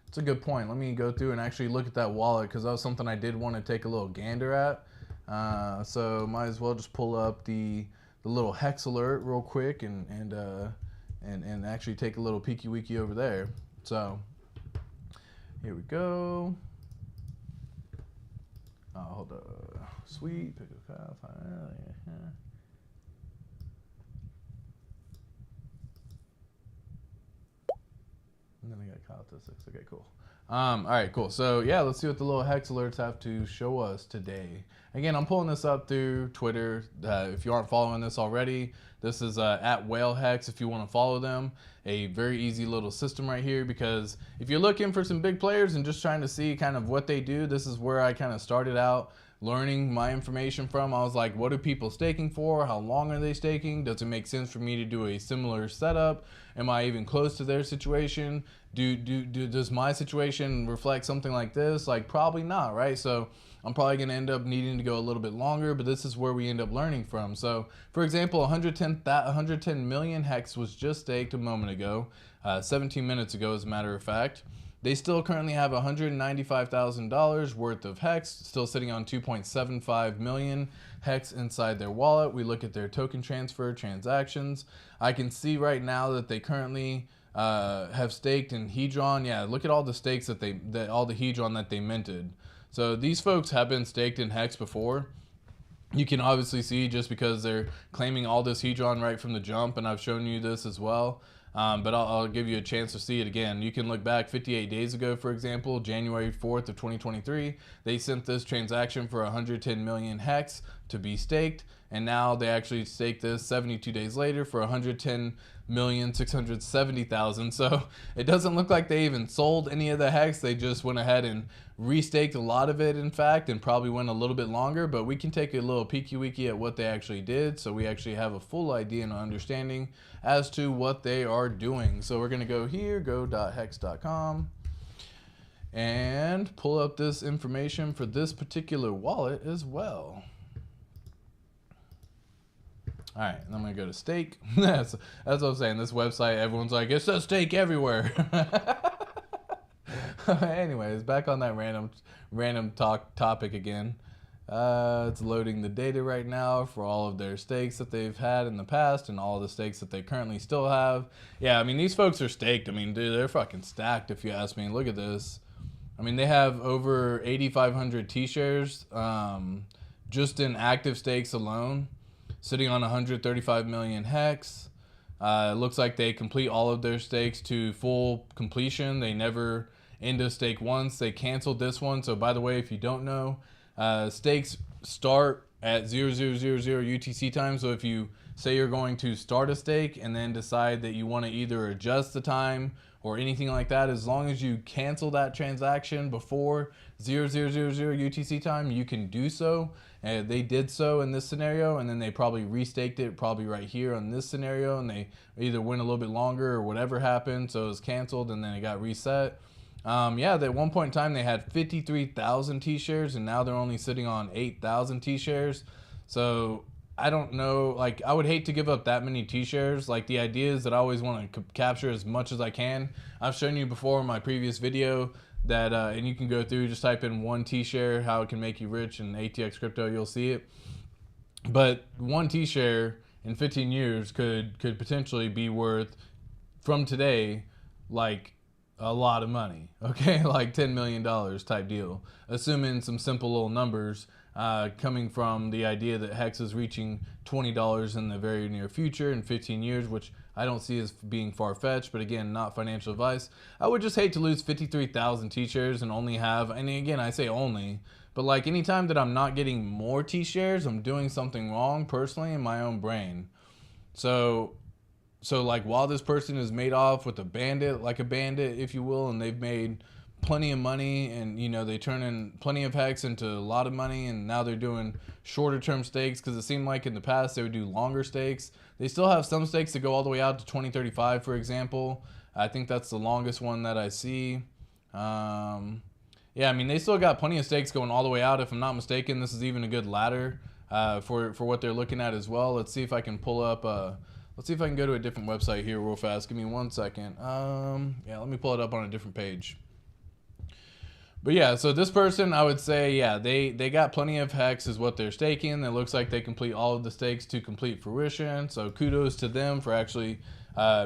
It's a good point. Let me go through and actually look at that wallet, because that was something I did want to take a little gander at. So might as well just pull up the little HEX alert real quick and actually take a little peeky weeky over there. So here we go. Oh, hold up. Sweet. Pick a cup. And then I got caught to 6. Okay, cool. All right, cool. So yeah, let's see what the little HEX alerts have to show us today. Again, I'm pulling this up through Twitter. If you aren't following this already, this is at WhaleHex if you want to follow them. A very easy little system right here, because if you're looking for some big players and just trying to see kind of what they do, this is where I kind of started out learning my information from. I was like, what are people staking for? How long are they staking? Does it make sense for me to do a similar setup? Am I even close to their situation? Does my situation reflect something like this? Like, probably not, right? So I'm probably going to end up needing to go a little bit longer, but this is where we end up learning from. So for example, 110 million HEX was just staked a moment ago, 17 minutes ago as a matter of fact. They still currently have $195,000 worth of HEX, still sitting on 2.75 million HEX inside their wallet. We look at their token transfer transactions. I can see right now that they currently have staked in Hedron. Yeah, look at all the stakes all the Hedron that they minted. So these folks have been staked in HEX before. You can obviously see just because they're claiming all this Hedron right from the jump, and I've shown you this as well. But I'll give you a chance to see it again. You can look back 58 days ago, for example, January 4th of 2023. They sent this transaction for 110 million HEX to be staked, and now they actually staked this 72 days later for 110,670,000. So it doesn't look like they even sold any of the HEX. They just went ahead and restaked a lot of it, in fact, and probably went a little bit longer. But we can take a little peeky weeky at what they actually did, so we actually have a full idea and understanding as to what they are doing. So we're gonna go here, go.hex.com, and pull up this information for this particular wallet as well. All right, and I'm gonna go to stake. That's what I'm saying. This website, everyone's like, it says stake everywhere. Anyways, back on that random topic again. It's loading the data right now for all of their stakes that they've had in the past and all the stakes that they currently still have. Yeah, I mean, these folks are staked. I mean, dude, they're fucking stacked if you ask me. Look at this. I mean, they have over 8,500 T-shares just in active stakes alone, sitting on 135 million HEX. It looks like they complete all of their stakes to full completion. They never end a stake once. They canceled this one. So by the way, if you don't know, stakes start at 0000 UTC time. So if you say you're going to start a stake and then decide that you want to either adjust the time or anything like that, as long as you cancel that transaction before 0000 UTC time, you can do so. And they did so in this scenario, and then they probably restaked it probably right here on this scenario, and they either went a little bit longer or whatever happened, so it was canceled and then it got reset. Yeah, at one point in time they had 53,000 T-shares, and now they're only sitting on 8,000 T-shares. So I don't know, like, I would hate to give up that many T-shares. Like, the idea is that I always want to capture as much as I can. I've shown you before in my previous video that, and you can go through, just type in 1 T-share, how it can make you rich in ATX crypto, you'll see it. But 1 T-share in 15 years could potentially be worth, from today, like a lot of money, okay? Like $10 million type deal, assuming some simple little numbers, coming from the idea that HEX is reaching $20 in the very near future in 15 years, which I don't see as being far-fetched, but again, not financial advice. I would just hate to lose 53,000 T-shares and only have, and again, I say only, but like anytime that I'm not getting more T-shares, I'm doing something wrong personally in my own brain. So like, while this person is made off with a bandit, like a bandit, if you will, and they've made plenty of money, and you know, they turn in plenty of HEX into a lot of money, and now they're doing shorter term stakes, because it seemed like in the past they would do longer stakes. They still have some stakes that go all the way out to 2035, for example. I think that's the longest one that I see. Yeah, I mean, they still got plenty of stakes going all the way out. If I'm not mistaken, this is even a good ladder for what they're looking at as well. Let's see if I can pull up let's see if I can go to a different website here real fast. Give me 1 second. Yeah, let me pull it up on a different page. But yeah, so this person, I would say, yeah, they got plenty of HEX is what they're staking. It looks like they complete all of the stakes to complete fruition. So kudos to them for actually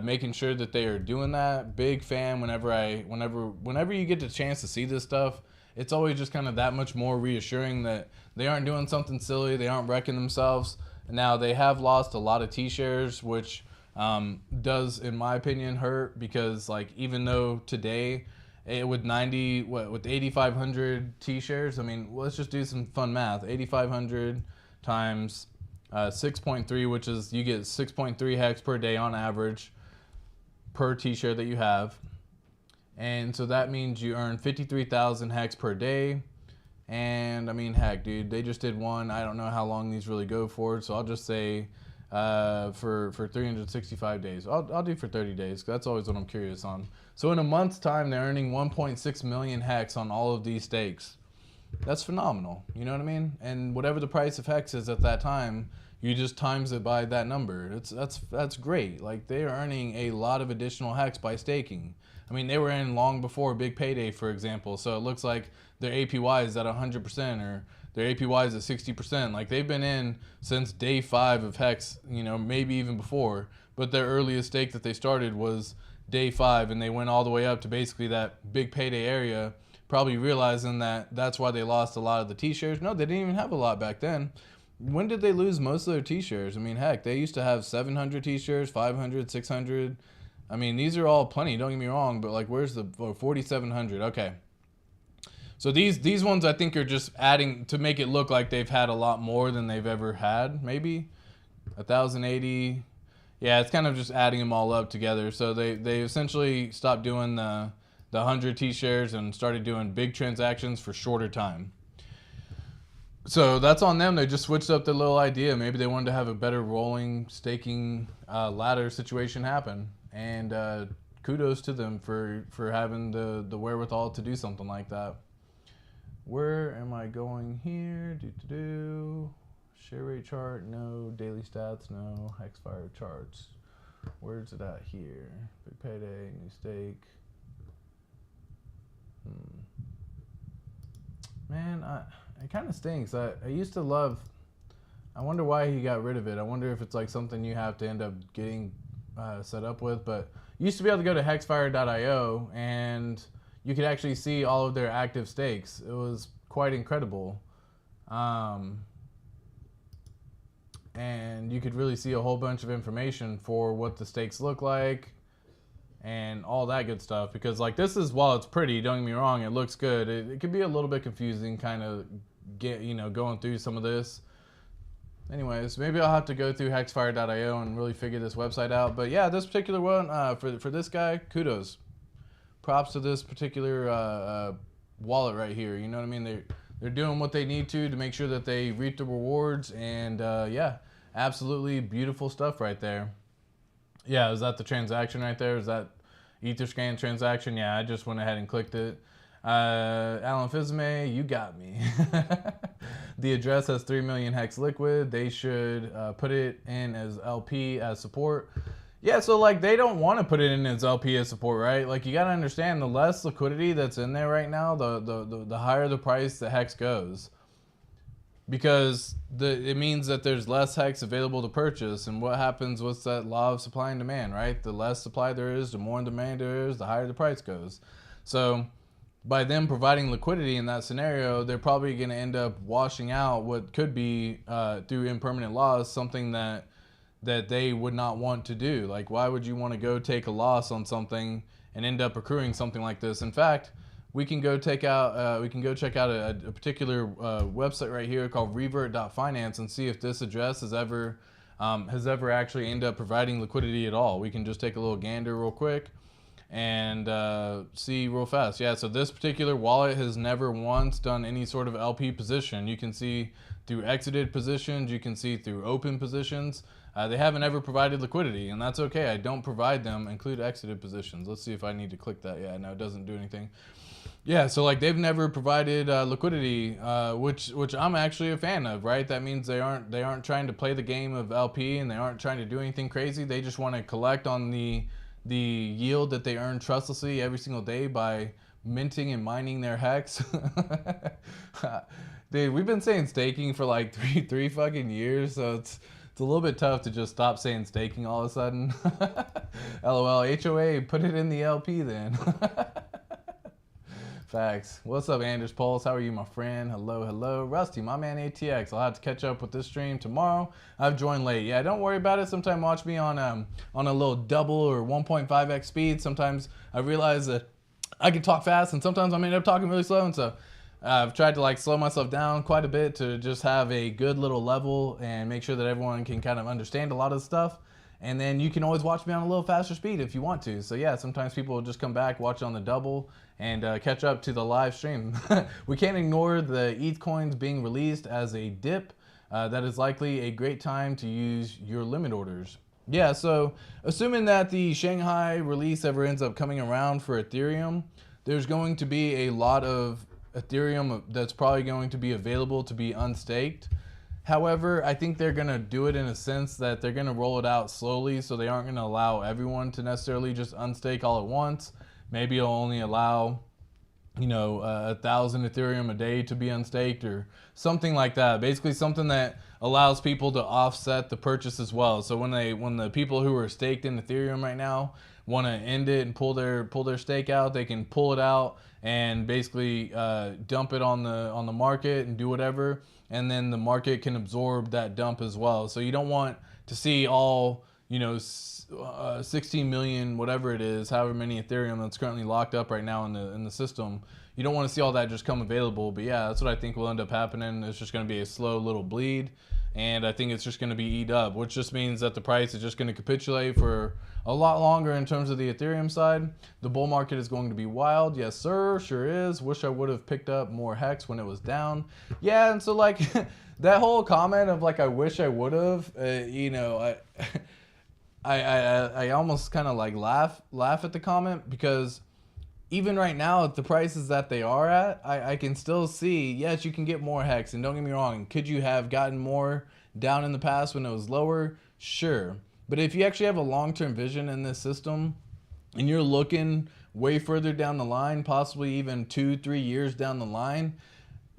making sure that they are doing that. Big fan whenever you get the chance to see this stuff, it's always just kind of that much more reassuring that they aren't doing something silly. They aren't wrecking themselves. Now, they have lost a lot of T-shares, which does, in my opinion, hurt, because like, even though today, with 8,500 T-shares, I mean, let's just do some fun math. 8,500 times 6.3, which is, you get 6.3 HEX per day on average per T-share that you have. And so that means you earn 53,000 HEX per day. And I mean, heck, dude, they just did one. I don't know how long these really go for, so I'll just say for 365 days. I'll do for 30 days, 'cause that's always what I'm curious on. So in a month's time, they're earning 1.6 million HEX on all of these stakes. That's phenomenal, you know what I mean? And whatever the price of HEX is at that time, you just times it by that number. That's great. Like, they are earning a lot of additional HEX by staking. I mean, they were in long before Big Payday, for example, so it looks like their APY is at 100%, or their APY is at 60%. Like, they've been in since day 5 of HEX, you know, maybe even before, but their earliest stake that they started was day 5, and they went all the way up to basically that Big Payday area, probably realizing that that's why they lost a lot of the T-shares. No, they didn't even have a lot back then. When did they lose most of their T-shares? I mean, heck, they used to have 700 T-shares, 500, 600. I mean, these are all plenty, don't get me wrong, but like, where's the 4,700? Okay. So these ones I think are just adding to make it look like they've had a lot more than they've ever had. Maybe 1,080. Yeah, it's kind of just adding them all up together. So they essentially stopped doing the 100 T shares and started doing big transactions for shorter time. So that's on them. They just switched up their little idea. Maybe they wanted to have a better rolling staking ladder situation happen. And kudos to them for having the wherewithal to do something like that. Where am I going here? Share rate chart, no. Daily stats, no. HEXFire charts. Where's it at here? Big payday, new stake. Man, it kind of stinks. I used to love. I wonder why he got rid of it. I wonder if it's like something you have to end up getting set up with. But you used to be able to go to hexfire.io and you could actually see all of their active stakes. It was quite incredible. And you could really see a whole bunch of information for what the stakes look like and all that good stuff. Because like this is, while it's pretty, don't get me wrong, it looks good. It could be a little bit confusing kind of going through some of this. Anyways, maybe I'll have to go through hexfire.io and really figure this website out. But yeah, this particular one, for this guy, kudos. Props to this particular wallet right here. You know what I mean? They're doing what they need to make sure that they reap the rewards. And yeah, absolutely beautiful stuff right there. Yeah, is that the transaction right there? Is that Etherscan transaction? Yeah, I just went ahead and clicked it. Alan Fizme, you got me. The address has 3 million hex liquid. They should put it in as LP as support. Yeah, so like they don't want to put it in as LP as support, right? Like you got to understand, the less liquidity that's in there right now, the higher the price the hex goes. Because it means that there's less hex available to purchase. And what happens? What's that law of supply and demand, right? The less supply there is, the more demand there is, the higher the price goes. So by them providing liquidity in that scenario, they're probably going to end up washing out what could be, through impermanent loss, something that they would not want to do. Like, why would you want to go take a loss on something and end up accruing something like this? In fact, we can go check out a particular website right here called revert.finance and see if this address has ever actually ended up providing liquidity at all. We can just take a little gander real quick and see real fast. Yeah, so this particular wallet has never once done any sort of LP position. You can see through exited positions, you can see through open positions. They haven't ever provided liquidity, and that's okay. I don't provide them. Include exited positions. Let's see if I need to click that. Yeah, no, it doesn't do anything. Yeah, so like they've never provided liquidity, which I'm actually a fan of, right? That means they aren't trying to play the game of LP, and they aren't trying to do anything crazy. They just want to collect on the yield that they earn trustlessly every single day by minting and mining their hex. Dude, we've been saying staking for like three fucking years, so it's a little bit tough to just stop saying staking all of a sudden. LOL, HOA, put it in the LP then. Facts. What's up, Anders Pulse? How are you, my friend? Hello, hello. Rusty, my man ATX. I'll have to catch up with this stream tomorrow. I've joined late. Yeah, don't worry about it. Sometimes watch me on a little double or 1.5x speed. Sometimes I realize that I can talk fast, and sometimes I end up talking really slow, and so I've tried to like slow myself down quite a bit to just have a good little level and make sure that everyone can kind of understand a lot of the stuff. And then you can always watch me on a little faster speed if you want to. So yeah, sometimes people will just come back, watch on the double, and catch up to the live stream. We can't ignore the ETH coins being released as a dip. That is likely a great time to use your limit orders. Yeah, so assuming that the Shanghai release ever ends up coming around for Ethereum, there's going to be a lot of Ethereum that's probably going to be available to be unstaked. However, I think they're going to do it in a sense that they're going to roll it out slowly, so they aren't going to allow everyone to necessarily just unstake all at once. Maybe it'll only allow, 1,000 Ethereum a day to be unstaked or something like that. Basically something that allows people to offset the purchase as well. So when the people who are staked in Ethereum right now want to end it and pull their stake out, they can pull it out and basically dump it on the market and do whatever, and then the market can absorb that dump as well. So you don't want to see all 16 million, whatever it is, however many Ethereum that's currently locked up right now in the system, you don't want to see all that just come available. But yeah, that's what I think will end up happening. It's just going to be a slow little bleed, and I think it's just going to be eat up, which just means that the price is just going to capitulate for a lot longer in terms of the Ethereum side. The bull market is going to be wild. Yes, sir, sure is. Wish I would have picked up more HEX when it was down. Yeah, and so like that whole comment of like I wish I would have, you know, I almost kind of like laugh at the comment, because even right now at the prices that they are at, I can still see, yes, you can get more HEX, and don't get me wrong, could you have gotten more down in the past when it was lower? Sure. But if you actually have a long-term vision in this system and you're looking way further down the line, possibly even 2-3 years down the line,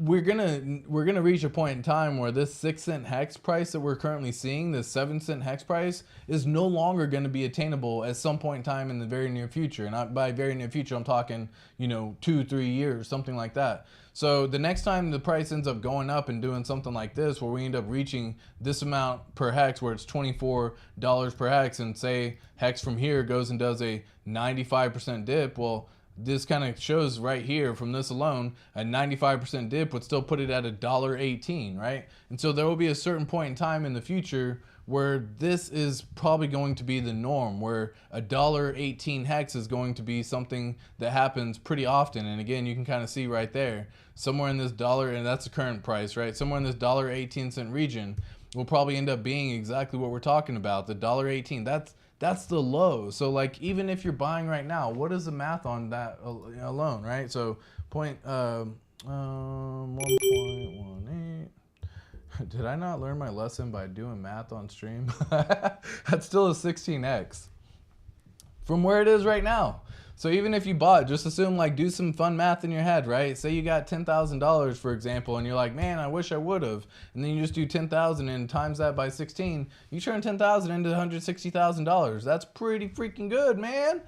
we're gonna reach a point in time where this 6-cent HEX price that we're currently seeing, this 7-cent HEX price, is no longer going to be attainable at some point in time in the very near future. And by very near future, I'm talking, you know, 2-3 years, something like that. So the next time the price ends up going up and doing something like this, where we end up reaching this amount per HEX, where it's $24 per HEX, and say HEX from here goes and does a 95% dip, well, this kind of shows right here from this alone, a 95% dip would still put it at $1.18, right? And so there will be a certain point in time in the future where this is probably going to be the norm, where $1.18 HEX is going to be something that happens pretty often. And again, you can kind of see right there, somewhere in this dollar, and that's the current price, right? Somewhere in this $1.18 region will probably end up being exactly what we're talking about, the $1.18. That's the low. So like, even if you're buying right now, what is the math on that alone, right? So 1.18. Did I not learn my lesson by doing math on stream? That's still a 16x from where it is right now. So even if you bought, just assume, like, do some fun math in your head, right? Say you got $10,000, for example, and you're like, man, I wish I would have. And then you just do 10,000 and times that by 16. You turn 10,000 into $160,000. That's pretty freaking good, man.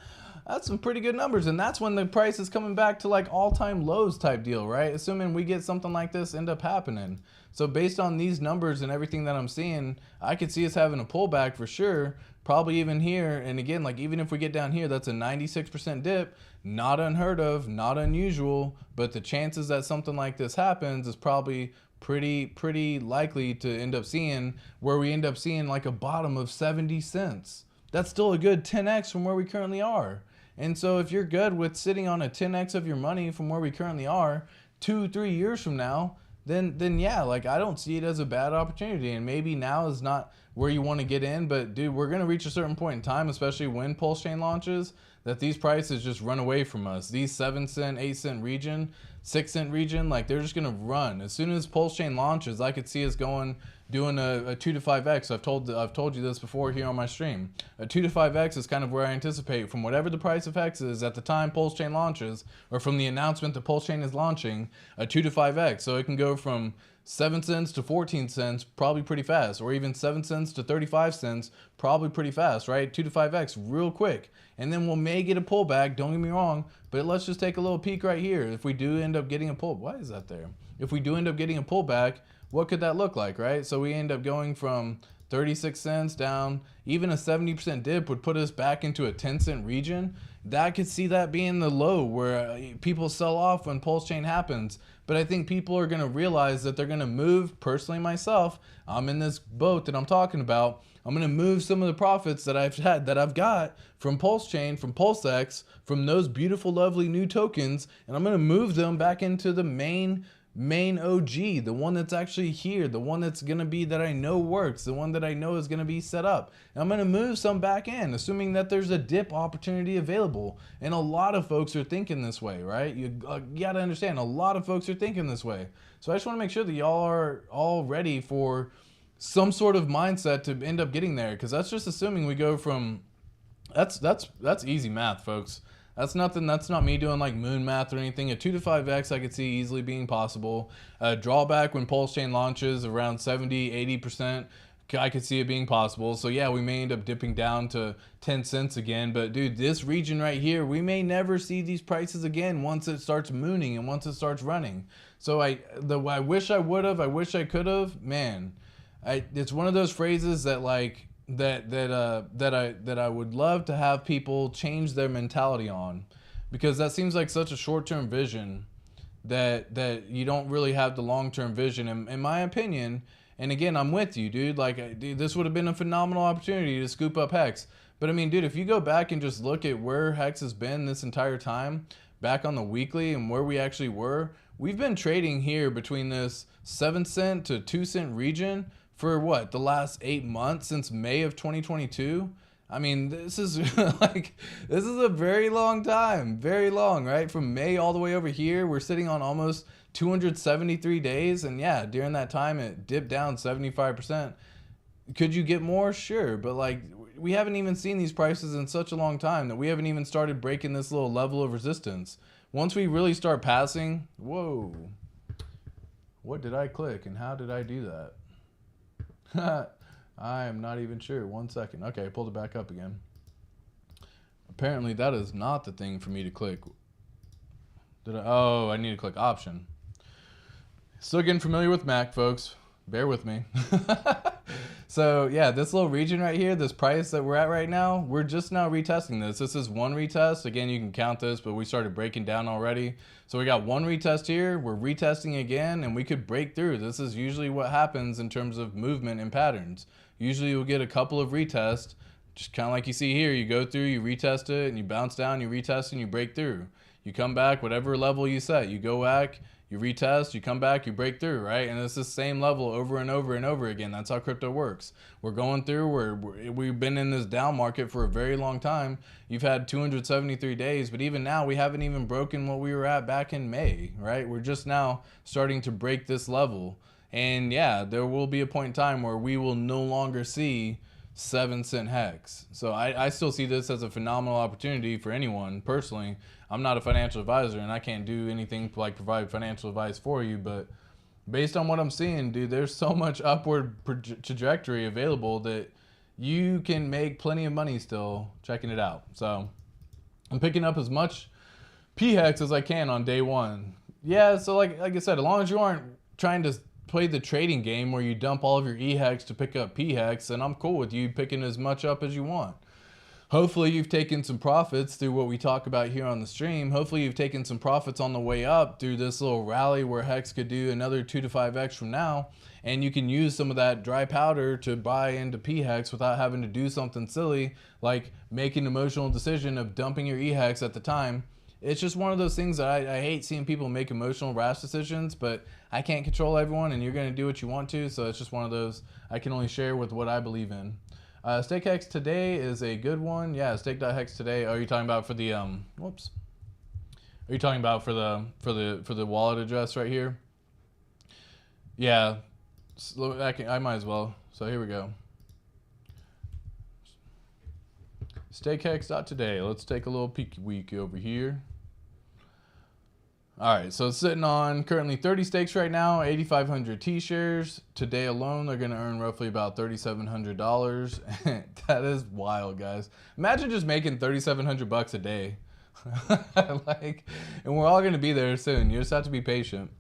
That's some pretty good numbers. And that's when the price is coming back to like all-time lows type deal, right? Assuming we get something like this end up happening. So based on these numbers and everything that I'm seeing, I could see us having a pullback for sure. Probably even here. And again, like, even if we get down here, that's a 96% dip. Not unheard of, not unusual, but the chances that something like this happens is probably pretty likely to end up seeing where we end up seeing like a bottom of 70 cents. That's still a good 10x from where we currently are. And so if you're good with sitting on a 10x of your money from where we currently are 2-3 years from now, then yeah, like, I don't see it as a bad opportunity. And maybe now is not where you want to get in, but dude, we're going to reach a certain point in time, especially when PulseChain launches, that these prices just run away from us. These 7-cent, 8-cent region, 6-cent region, like, they're just going to run. As soon as PulseChain launches, I could see us doing a 2 to 5x. I've told you this before here on my stream. A 2 to 5x is kind of where I anticipate from whatever the price of HEX is at the time PulseChain launches, or from the announcement that PulseChain is launching, a 2 to 5x. So it can go from 7 cents to 14 cents probably pretty fast, or even 7 cents to 35 cents probably pretty fast, right? 2 to 5x real quick. And then we may get a pullback, don't get me wrong, but let's just take a little peek right here. If we do end up getting a pull, why is that there? If we do end up getting a pullback, what could that look like, right? So we end up going from 36 cents down, even a 70% dip would put us back into a 10-cent region. That could see that being the low where people sell off when PulseChain happens. But I think people are going to realize that they're going to move, personally myself, I'm in this boat that I'm talking about, I'm going to move some of the profits that I've got from PulseChain, from PulseX, from those beautiful, lovely new tokens, and I'm going to move them back into the main OG, the one that's actually here, the one that's going to be that I know works, the one that I know is going to be set up. And I'm going to move some back in, assuming that there's a dip opportunity available. And a lot of folks are thinking this way, right? You got to understand, a lot of folks are thinking this way. So I just want to make sure that y'all are all ready for some sort of mindset to end up getting there, because that's just assuming we go from, that's easy math, folks. That's nothing. That's not me doing like moon math or anything. A 2 to 5x I could see easily being possible. A drawback when PulseChain launches around 70-80%, I could see it being possible. So yeah, we may end up dipping down to 10 cents again. But dude, this region right here, we may never see these prices again once it starts mooning and once it starts running. So I wish I would have. I wish I could have. Man, it's one of those phrases that like. That I would love to have people change their mentality on, because that seems like such a short-term vision. that you don't really have the long-term vision, in my opinion. And again, I'm with you, dude. Like, dude, this would have been a phenomenal opportunity to scoop up HEX. But I mean, dude, if you go back and just look at where HEX has been this entire time, back on the weekly and where we actually were, we've been trading here between this 7-cent to 2-cent region for what, the last 8 months, since May of 2022. I mean, this is like, this is a very long time, very long, right? From May all the way over here, we're sitting on almost 273 days. And yeah, during that time, it dipped down 75%. Could you get more? Sure. But like, we haven't even seen these prices in such a long time that we haven't even started breaking this little level of resistance. Once we really start passing, whoa, what did I click and how did I do that? I am not even sure. 1 second. Okay, I pulled it back up again. Apparently that is not the thing for me to click. Oh, I need to click option. Still getting familiar with Mac, folks. Bear with me. So yeah, this little region right here, this price that we're at right now, we're just now retesting this. This is one retest. Again, you can count this, but we started breaking down already. So we got one retest here. We're retesting again, and we could break through. This is usually what happens in terms of movement and patterns. Usually you'll get a couple of retests, just kind of like you see here. You go through, you retest it, and you bounce down, you retest, and you break through. You come back, whatever level you set, you go back, you retest, you come back, you break through, right? And it's the same level over and over and over again. That's how crypto works. We're going through, we've been in this down market for a very long time. You've had 273 days, but even now we haven't even broken what we were at back in May, right? We're just now starting to break this level. And yeah, there will be a point in time where we will no longer see 7-cent HEX. So I still see this as a phenomenal opportunity for anyone. Personally, I'm not a financial advisor and I can't do anything like provide financial advice for you, but based on what I'm seeing, dude, there's so much upward trajectory available that you can make plenty of money still checking it out. So I'm picking up as much PHEX as I can on day one. Yeah, so like I said, as long as you aren't trying to play the trading game where you dump all of your EHEX to pick up PHEX, and I'm cool with you picking as much up as you want. Hopefully you've taken some profits through what we talk about here on the stream. Hopefully you've taken some profits on the way up through this little rally where HEX could do another 2 to 5x from now, and you can use some of that dry powder to buy into PHEX without having to do something silly like make an emotional decision of dumping your EHEX at the time. It's just one of those things that I hate seeing people make emotional rash decisions, but I can't control everyone and you're going to do what you want to. So it's just one of those I can only share with what I believe in. StakeHEX today is a good one. Yeah, stake.hex today. Are you talking about for the whoops? Are you talking about for the wallet address right here? Yeah, I might as well. So here we go. StakeHEX.today. Let's take a little peeky week over here. All right, so it's sitting on currently 30 stakes right now, 8,500 T-shares. Today alone, they're gonna earn roughly about $3,700. That is wild, guys. Imagine just making $3,700 a day. Like, and we're all gonna be there soon. You just have to be patient.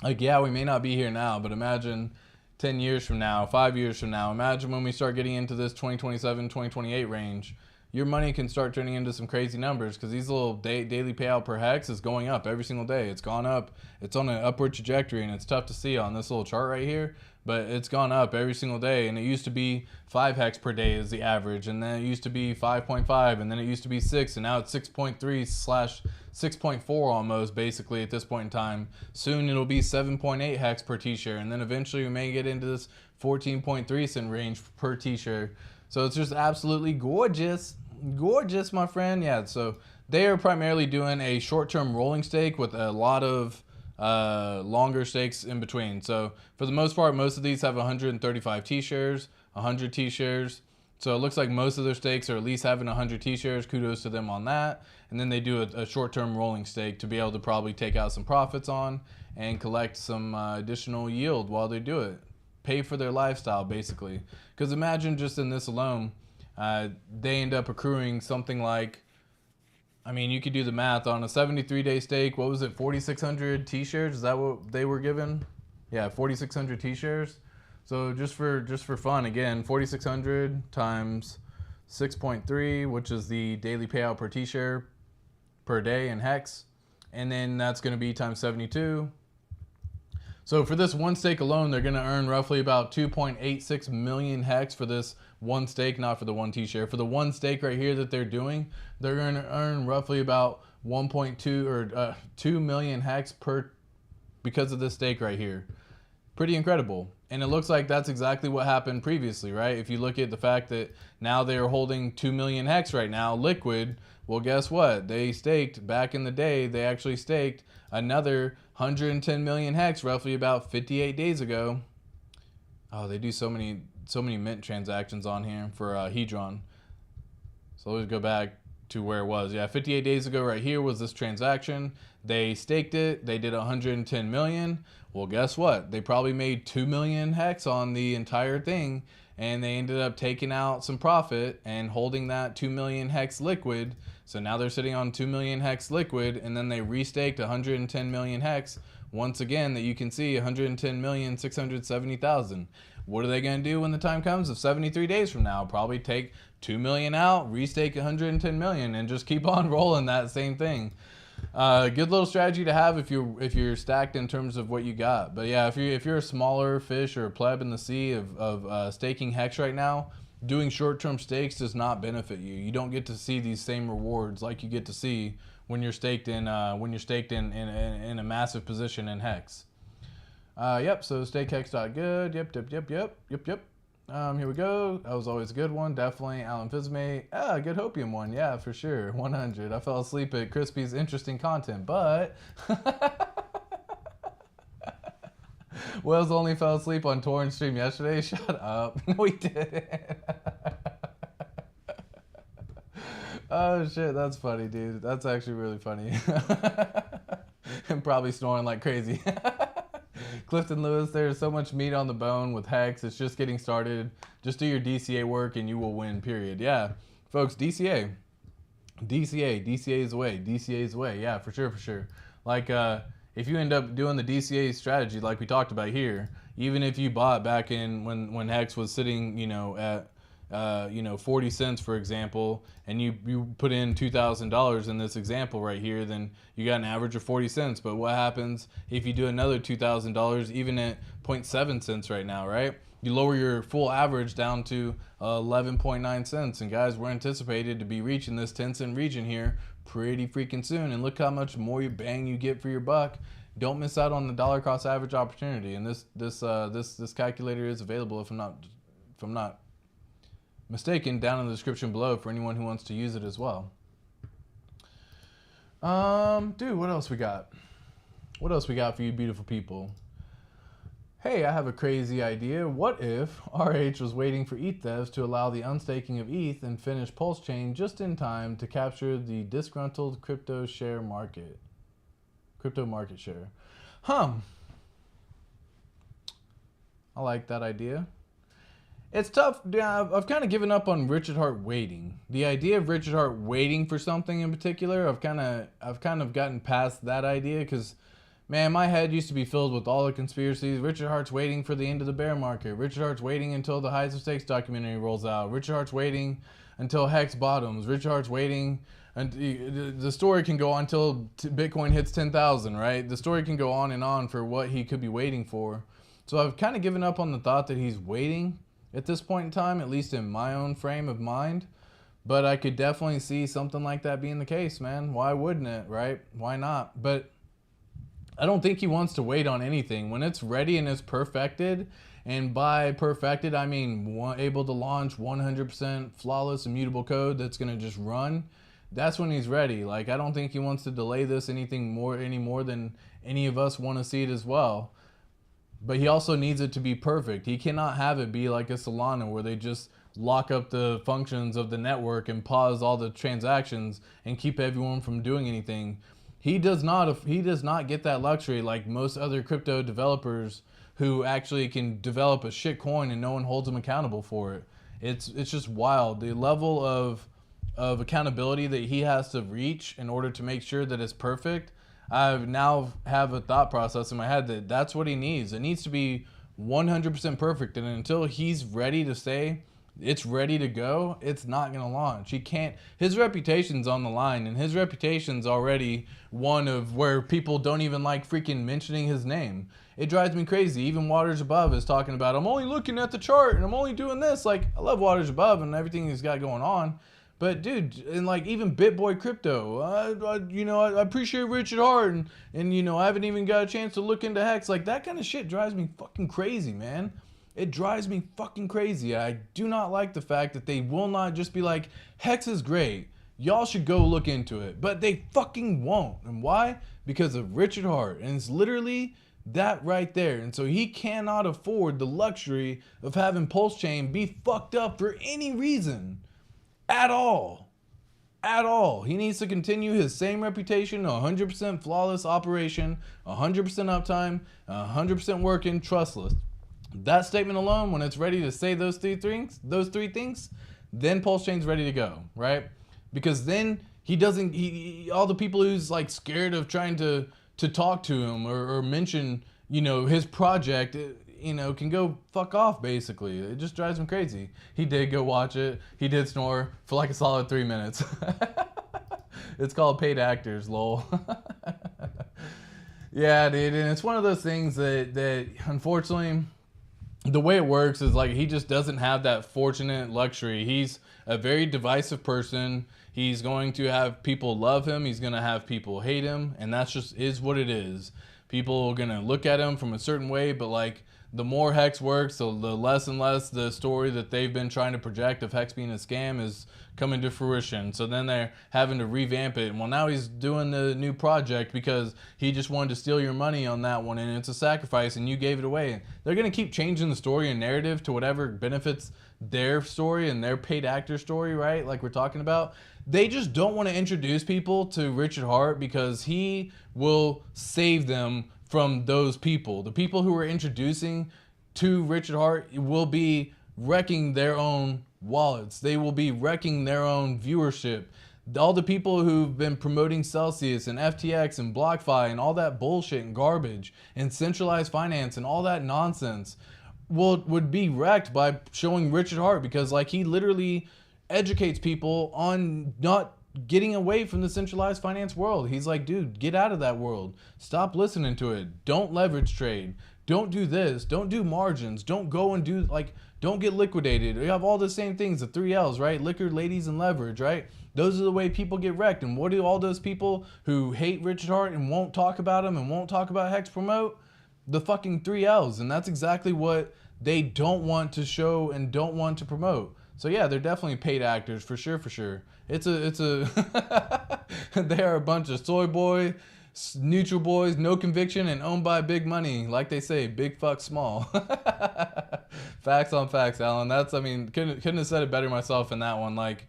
Like, yeah, we may not be here now, but imagine 10 years from now, 5 years from now. Imagine when we start getting into this 2027, 2028 range. Your money can start turning into some crazy numbers because these little daily payout per HEX is going up every single day. It's gone up. It's on an upward trajectory, and it's tough to see on this little chart right here, but it's gone up every single day. And it used to be 5 HEX per day is the average, and then it used to be 5.5, and then it used to be 6, and now it's 6.3/6.4 almost basically at this point in time. Soon it'll be 7.8 HEX per T-share, and then eventually we may get into this 14.3 cent range per T-share. So it's just absolutely gorgeous. Gorgeous, my friend. Yeah, so they are primarily doing a short-term rolling stake with a lot of longer stakes in between. So for the most part, most of these have 135 T-shares, 100 T-shares. So it looks like most of their stakes are at least having 100 T-shares. Kudos to them on that. And then they do a short-term rolling stake to be able to probably take out some profits on and collect some additional yield while they do it. Pay for their lifestyle, basically. Because imagine just in this alone, they end up accruing something like, I mean, you could do the math on a 73-day stake. What was it, 4,600 T-shares? Is that what they were given? Yeah, 4,600 T-shares. So just for fun, again, 4,600 times 6.3, which is the daily payout per T-share per day in HEX. and then that's going to be times 72. So for this one stake alone, they're going to earn roughly about 2.86 million hex for this one stake, not for the one T-share. For the one stake right here that they're doing, they're going to earn roughly about 1.2 or 2 million hex per, because of this stake right here. Pretty incredible. And it looks like that's exactly what happened previously, right? If you look at the fact that now they're holding 2 million hex right now, liquid, well, guess what? They staked, back in the day, they actually staked another 110 million hex roughly about 58 days ago. Oh, they do so many mint transactions on here for Hedron. So let's go back to where it was. Yeah, 58 days ago right here was this transaction. They staked it. They did 110 million. Well, guess what? They probably made 2 million hex on the entire thing, and they ended up taking out some profit and holding that 2 million hex liquid. So now they're sitting on 2 million hex liquid, and then they restaked 110 million hex. Once again, that you can see 110,670,000. What are they going to do when the time comes of 73 days from now? Probably take 2 million out, restake 110 million, and just keep on rolling that same thing. Good little strategy to have if you're stacked in terms of what you got. But yeah, if you're a smaller fish or a pleb in the sea of staking hex right now, doing short-term stakes does not benefit you. You don't get to see these same rewards like you get to see when you're staked in in a massive position in hex. Yep. So stakehex.good. Yep. Here we go. That was always a good one. Definitely. Alan Fizmate. Good Hopium one. Yeah, for sure. 100. I fell asleep at Crispy's interesting content, but Wells only fell asleep on Torrent stream yesterday. Shut up. No, he didn't. Oh shit, that's funny, dude. That's actually really funny. And probably snoring like crazy. Clifton Lewis, there's so much meat on the bone with Hex. It's just getting started. Just do your DCA work and you will win, period. Yeah, folks, DCA is the way. DCA is the way. Yeah, for sure. Like, if you end up doing the DCA strategy like we talked about here, even if you bought back in when Hex was sitting, at 40 cents, for example, and you put in $2,000 in this example right here, then you got an average of 40 cents. But what happens if you do another $2,000, even at 0.7 cents right now, right? You lower your full average down to 11.9 cents. And guys, we're anticipated to be reaching this 10-cent region here pretty freaking soon. And look how much more bang you get for your buck. Don't miss out on the dollar cost average opportunity. And this calculator is available, if I'm not mistaken, down in the description below for anyone who wants to use it as well. Dude, what else we got? What else we got for you beautiful people? Hey, I have a crazy idea. What if RH was waiting for ETH devs to allow the unstaking of ETH and finish PulseChain just in time to capture the disgruntled crypto market share? I like that idea. It's tough. I've kind of given up on Richard Hart waiting. The idea of Richard Hart waiting for something in particular, I've kind of gotten past that idea because, man, my head used to be filled with all the conspiracies. Richard Hart's waiting for the end of the bear market. Richard Hart's waiting until the Heights of Stakes documentary rolls out. Richard Hart's waiting until Hex bottoms. Richard Hart's waiting. And the story can go on until Bitcoin hits 10,000, right? The story can go on and on for what he could be waiting for. So I've kind of given up on the thought that he's waiting at this point in time, at least in my own frame of mind. But I could definitely see something like that being the case, man. Why wouldn't it, right? Why not? But I don't think he wants to wait on anything. When it's ready and it's perfected, and by perfected, I mean able to launch 100% flawless, immutable code that's going to just run, that's when he's ready. Like, I don't think he wants to delay this any more than any of us want to see it as well. But he also needs it to be perfect. He cannot have it be like a Solana where they just lock up the functions of the network and pause all the transactions and keep everyone from doing anything. He does not get that luxury like most other crypto developers who actually can develop a shit coin and no one holds them accountable for it. It's just wild. The level of accountability that he has to reach in order to make sure that it's perfect. I now have a thought process in my head that that's what he needs. It needs to be 100% perfect. And until he's ready to say it's ready to go, it's not going to launch. He can't, his reputation's on the line, and his reputation's already one of where people don't even like freaking mentioning his name. It drives me crazy. Even Waters Above is talking about, I'm only looking at the chart and I'm only doing this. Like, I love Waters Above and everything he's got going on. But dude, and like even BitBoy Crypto, I appreciate Richard Hart, and I haven't even got a chance to look into HEX. Like, that kind of shit drives me fucking crazy, man. It drives me fucking crazy. I do not like the fact that they will not just be like, HEX is great, y'all should go look into it. But they fucking won't. And why? Because of Richard Hart. And it's literally that right there. And so he cannot afford the luxury of having PulseChain be fucked up for any reason. At all. At all. He needs to continue his same reputation, 100% flawless operation, 100% uptime, 100% working, trustless. That statement alone, when it's ready to say those three things, then PulseChain's ready to go, right? Because then he doesn't, all the people who's like scared of trying to talk to him or mention, his project, can go fuck off, basically. It just drives him crazy. He did go watch it. He did snore for like a solid 3 minutes. It's called paid actors, lol. Yeah, dude, and it's one of those things that unfortunately, the way it works is like he just doesn't have that fortunate luxury. He's a very divisive person. He's going to have people love him. He's going to have people hate him. And that's just is what it is. People are going to look at him from a certain way, but like the more HEX works, the less and less the story that they've been trying to project of HEX being a scam is coming to fruition. So then they're having to revamp it. Well, now he's doing the new project because he just wanted to steal your money on that one, and it's a sacrifice, and you gave it away. They're going to keep changing the story and narrative to whatever benefits their story and their paid actor story, right? Like we're talking about. They just don't want to introduce people to Richard Hart because he will save them from those people. The people who are introducing to Richard Hart will be wrecking their own wallets. They will be wrecking their own viewership. All the people who've been promoting Celsius and FTX and BlockFi and all that bullshit and garbage and centralized finance and all that nonsense would be wrecked by showing Richard Hart, because like he literally educates people on not getting away from the centralized finance world. He's like, dude, get out of that world. Stop listening to it. Don't leverage trade. Don't do this. Don't do margins. Don't go and do don't get liquidated. You have all the same things, the 3 L's, right? Liquor, ladies, and leverage, right? Those are the way people get wrecked. And what do all those people who hate Richard Hart and won't talk about him and won't talk about HEX promote? The fucking 3 L's. And that's exactly what they don't want to show and don't want to promote. So yeah, they're definitely paid actors for sure, for sure. It's a they are a bunch of soy boy, neutral boys, no conviction, and owned by big money. Like they say, big fuck small. Facts on facts, Alan. Couldn't have said it better myself in that one. Like,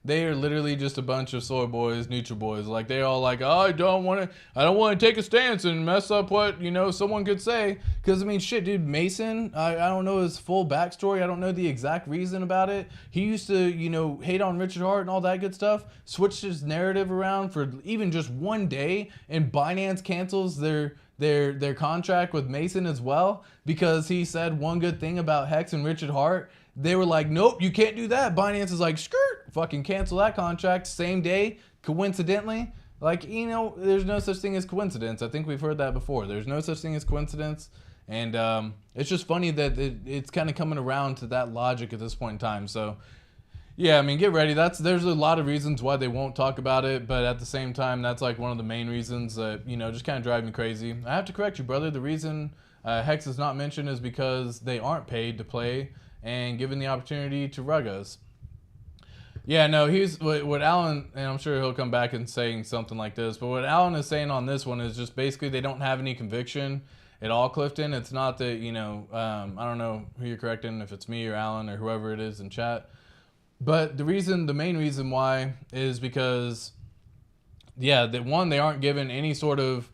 they are literally just a bunch of soy boys, neutral boys. Like, they all like, oh, I don't want to take a stance and mess up what, someone could say. Because, shit, dude, Mason, I don't know his full backstory. I don't know the exact reason about it. He used to, hate on Richard Hart and all that good stuff. Switched his narrative around for even just one day. And Binance cancels their contract with Mason as well. Because he said one good thing about HEX and Richard Hart. They were like, nope, you can't do that. Binance is like, skirt, fucking cancel that contract same day, coincidentally. Like, there's no such thing as coincidence. I think we've heard that before. There's no such thing as coincidence. And it's just funny that it's kind of coming around to that logic at this point in time. So, yeah, get ready. There's a lot of reasons why they won't talk about it. But at the same time, that's like one of the main reasons that, just kind of drive me crazy. I have to correct you, brother. The reason HEX is not mentioned is because they aren't paid to play and given the opportunity to rug us. Yeah, no, he's what Alan, and I'm sure he'll come back and saying something like this, but what Alan is saying on this one is just basically they don't have any conviction at all, Clifton. It's not that, I don't know who you're correcting, if it's me or Alan or whoever it is in chat. But the main reason why is because, yeah, that one, they aren't given any sort of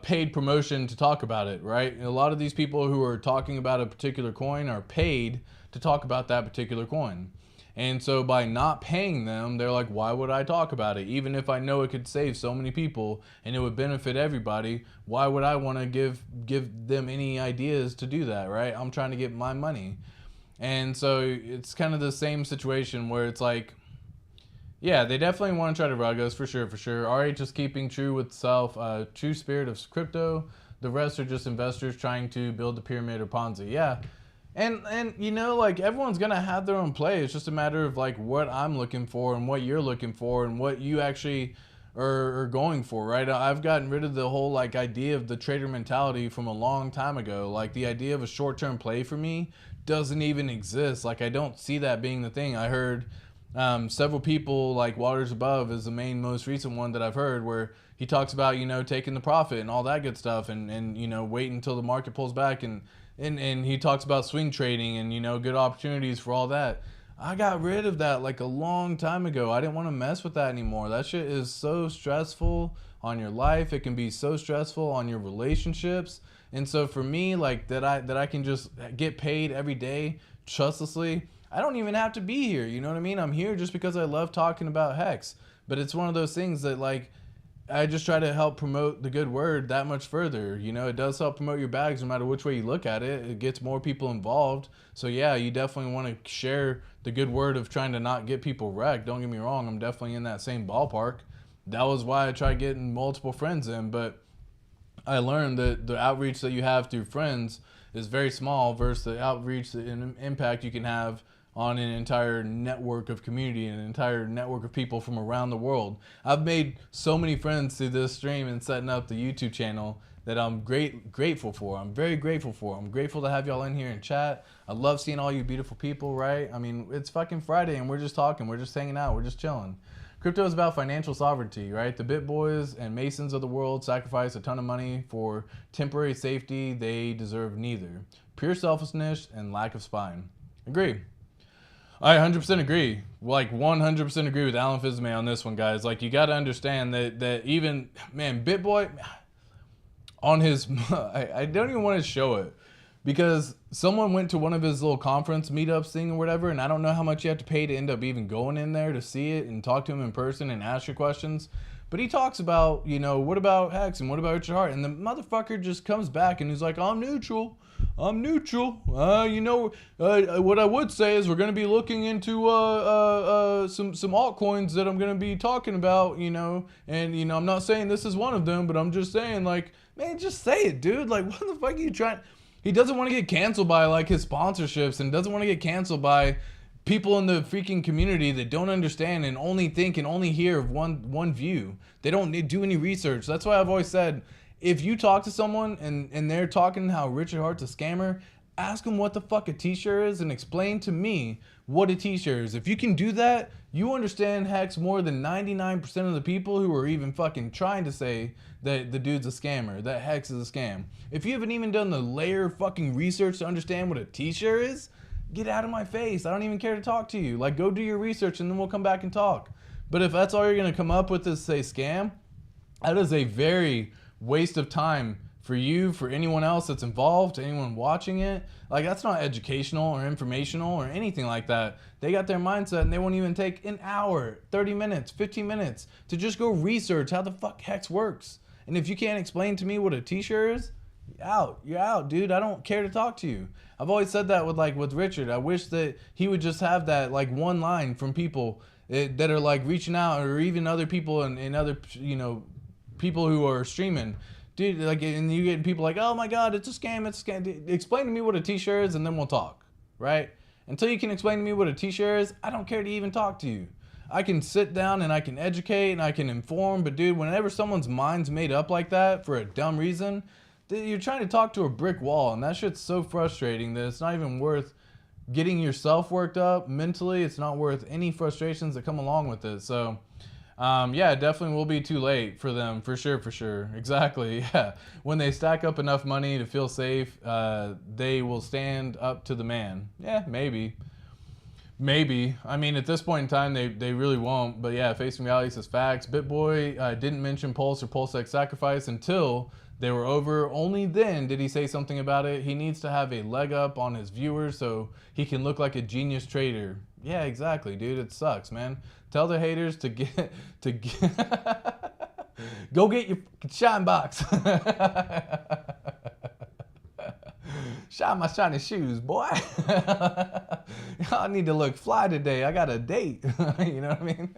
paid promotion to talk about it, right? A lot of these people who are talking about a particular coin are paid to talk about that particular coin. And so by not paying them, they're like, why would I talk about it? Even if I know it could save so many people and it would benefit everybody, why would I want to give them any ideas to do that, right? I'm trying to get my money. And so it's kind of the same situation where it's like, yeah, they definitely want to try to rug us for sure, for sure. RH is keeping true with self, true spirit of crypto. The rest are just investors trying to build the pyramid or Ponzi. Yeah. And you know, like everyone's gonna have their own play. It's just a matter of like what I'm looking for and what you're looking for and what you actually are going for, right? I've gotten rid of the whole like idea of the trader mentality from a long time ago. Like the idea of a short-term play for me doesn't even exist. Like I don't see that being the thing. I heard several people, like Waters Above is the main most recent one that I've heard, where he talks about, you know, taking the profit and all that good stuff and you know, wait until the market pulls back and he talks about swing trading and, you know, good opportunities for all that. I got rid of that like a long time ago. I didn't want to mess with that anymore. That shit is so stressful on your life. It can be so stressful on your relationships. And so for me, like that I can just get paid every day trustlessly. I don't even have to be here. You know what I mean? I'm here just because I love talking about HEX. But it's one of those things that like I just try to help promote the good word that much further. You know, it does help promote your bags no matter which way you look at it. It gets more people involved. So yeah, you definitely want to share the good word of trying to not get people wrecked. Don't get me wrong, I'm definitely in that same ballpark. That was why I tried getting multiple friends in, but I learned that the outreach that you have through friends is very small versus the outreach and impact you can have on an entire network of community and an entire network of people from around the world. I've made so many friends through this stream and setting up the YouTube channel that I'm grateful for. I'm very grateful for. I'm grateful to have y'all in here and chat. I love seeing all you beautiful people, right? I mean, it's fucking Friday and we're just talking, we're just hanging out, we're just chilling. Crypto is about financial sovereignty, right? The BitBoys and Masons of the world sacrifice a ton of money for temporary safety. They deserve neither. Pure selfishness and lack of spine. Agree. I 100% agree. Like 100% agree with Alan Fizme on this one, guys. Like you got to understand that even, man, BitBoy on his, I don't even want to show it because someone went to one of his little conference meetups thing or whatever, and I don't know how much you have to pay to end up even going in there to see it and talk to him in person and ask your questions. But he talks about, you know, what about HEX and what about Richard Hart? And the motherfucker just comes back and he's like, I'm neutral. You know, what I would say is we're going to be looking into some altcoins that I'm going to be talking about, you know, and, you know, I'm not saying this is one of them, but I'm just saying, like, man, just say it, dude. Like, what the fuck are you trying? He doesn't want to get canceled by, like, his sponsorships and doesn't want to get canceled by people in the freaking community that don't understand and only think and only hear of one view. They don't do any research. That's why I've always said, if you talk to someone and they're talking how Richard Hart's a scammer, ask them what the fuck a t-shirt is and explain to me what a t-shirt is. If you can do that, you understand HEX more than 99% of the people who are even fucking trying to say that the dude's a scammer, that HEX is a scam. If you haven't even done the layer fucking research to understand what a t-shirt is, get out of my face. I don't even care to talk to you. Like, go do your research and then we'll come back and talk. But if that's all you're gonna come up with is say scam, that is a very waste of time for you, for anyone else that's involved, to anyone watching it. Like, that's not educational or informational or anything like that. They got their mindset and they won't even take an hour, 30 minutes, 15 minutes to just go research how the fuck HEX works. And if you can't explain to me what a t-shirt is, you're out, dude. I don't care to talk to you. I've always said that with Richard. I wish that he would just have that like one line from people that are like reaching out, or even other people and other, you know, people who are streaming, dude. Like, and you get people like, oh my god, it's a scam, it's a scam. Dude, explain to me what a t-shirt is and then we'll talk, right? Until you can explain to me what a t-shirt is, I don't care to even talk to you. I can sit down and I can educate and I can inform, but dude, whenever someone's mind's made up like that for a dumb reason, you're trying to talk to a brick wall, and that shit's so frustrating that it's not even worth getting yourself worked up mentally. It's not worth any frustrations that come along with it. So yeah, it definitely will be too late for them, for sure. Exactly, yeah. When they stack up enough money to feel safe, they will stand up to the man. Yeah, maybe. I mean, at this point in time, they really won't. But yeah, Facing Reality says facts. BitBoy didn't mention Pulse or PulseX sacrifice until they were over. Only then did he say something about it. He needs to have a leg up on his viewers so he can look like a genius trader. Yeah, exactly, dude. It sucks, man. Tell the haters to get go get your shine box. Shine my shiny shoes, boy. I need to look fly today. I got a date. You know what I mean?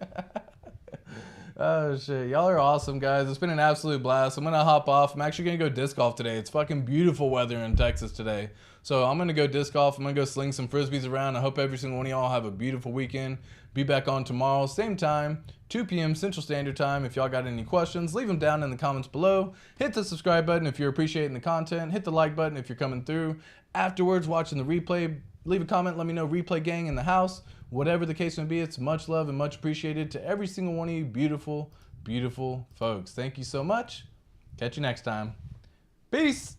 Oh shit, y'all are awesome, guys. It's been an absolute blast. I'm gonna hop off. I'm actually gonna go disc golf today. It's fucking beautiful weather in Texas today. So I'm gonna go disc golf. I'm gonna go sling some frisbees around. I hope every single one of y'all have a beautiful weekend. Be back on tomorrow, same time, 2 p.m. Central Standard Time. If y'all got any questions, leave them down in the comments below. Hit the subscribe button if you're appreciating the content. Hit the like button if you're coming through. Afterwards, watching the replay, leave a comment. Let me know, replay gang in the house. Whatever the case may be, it's much love and much appreciated to every single one of you beautiful, beautiful folks. Thank you so much. Catch you next time. Peace.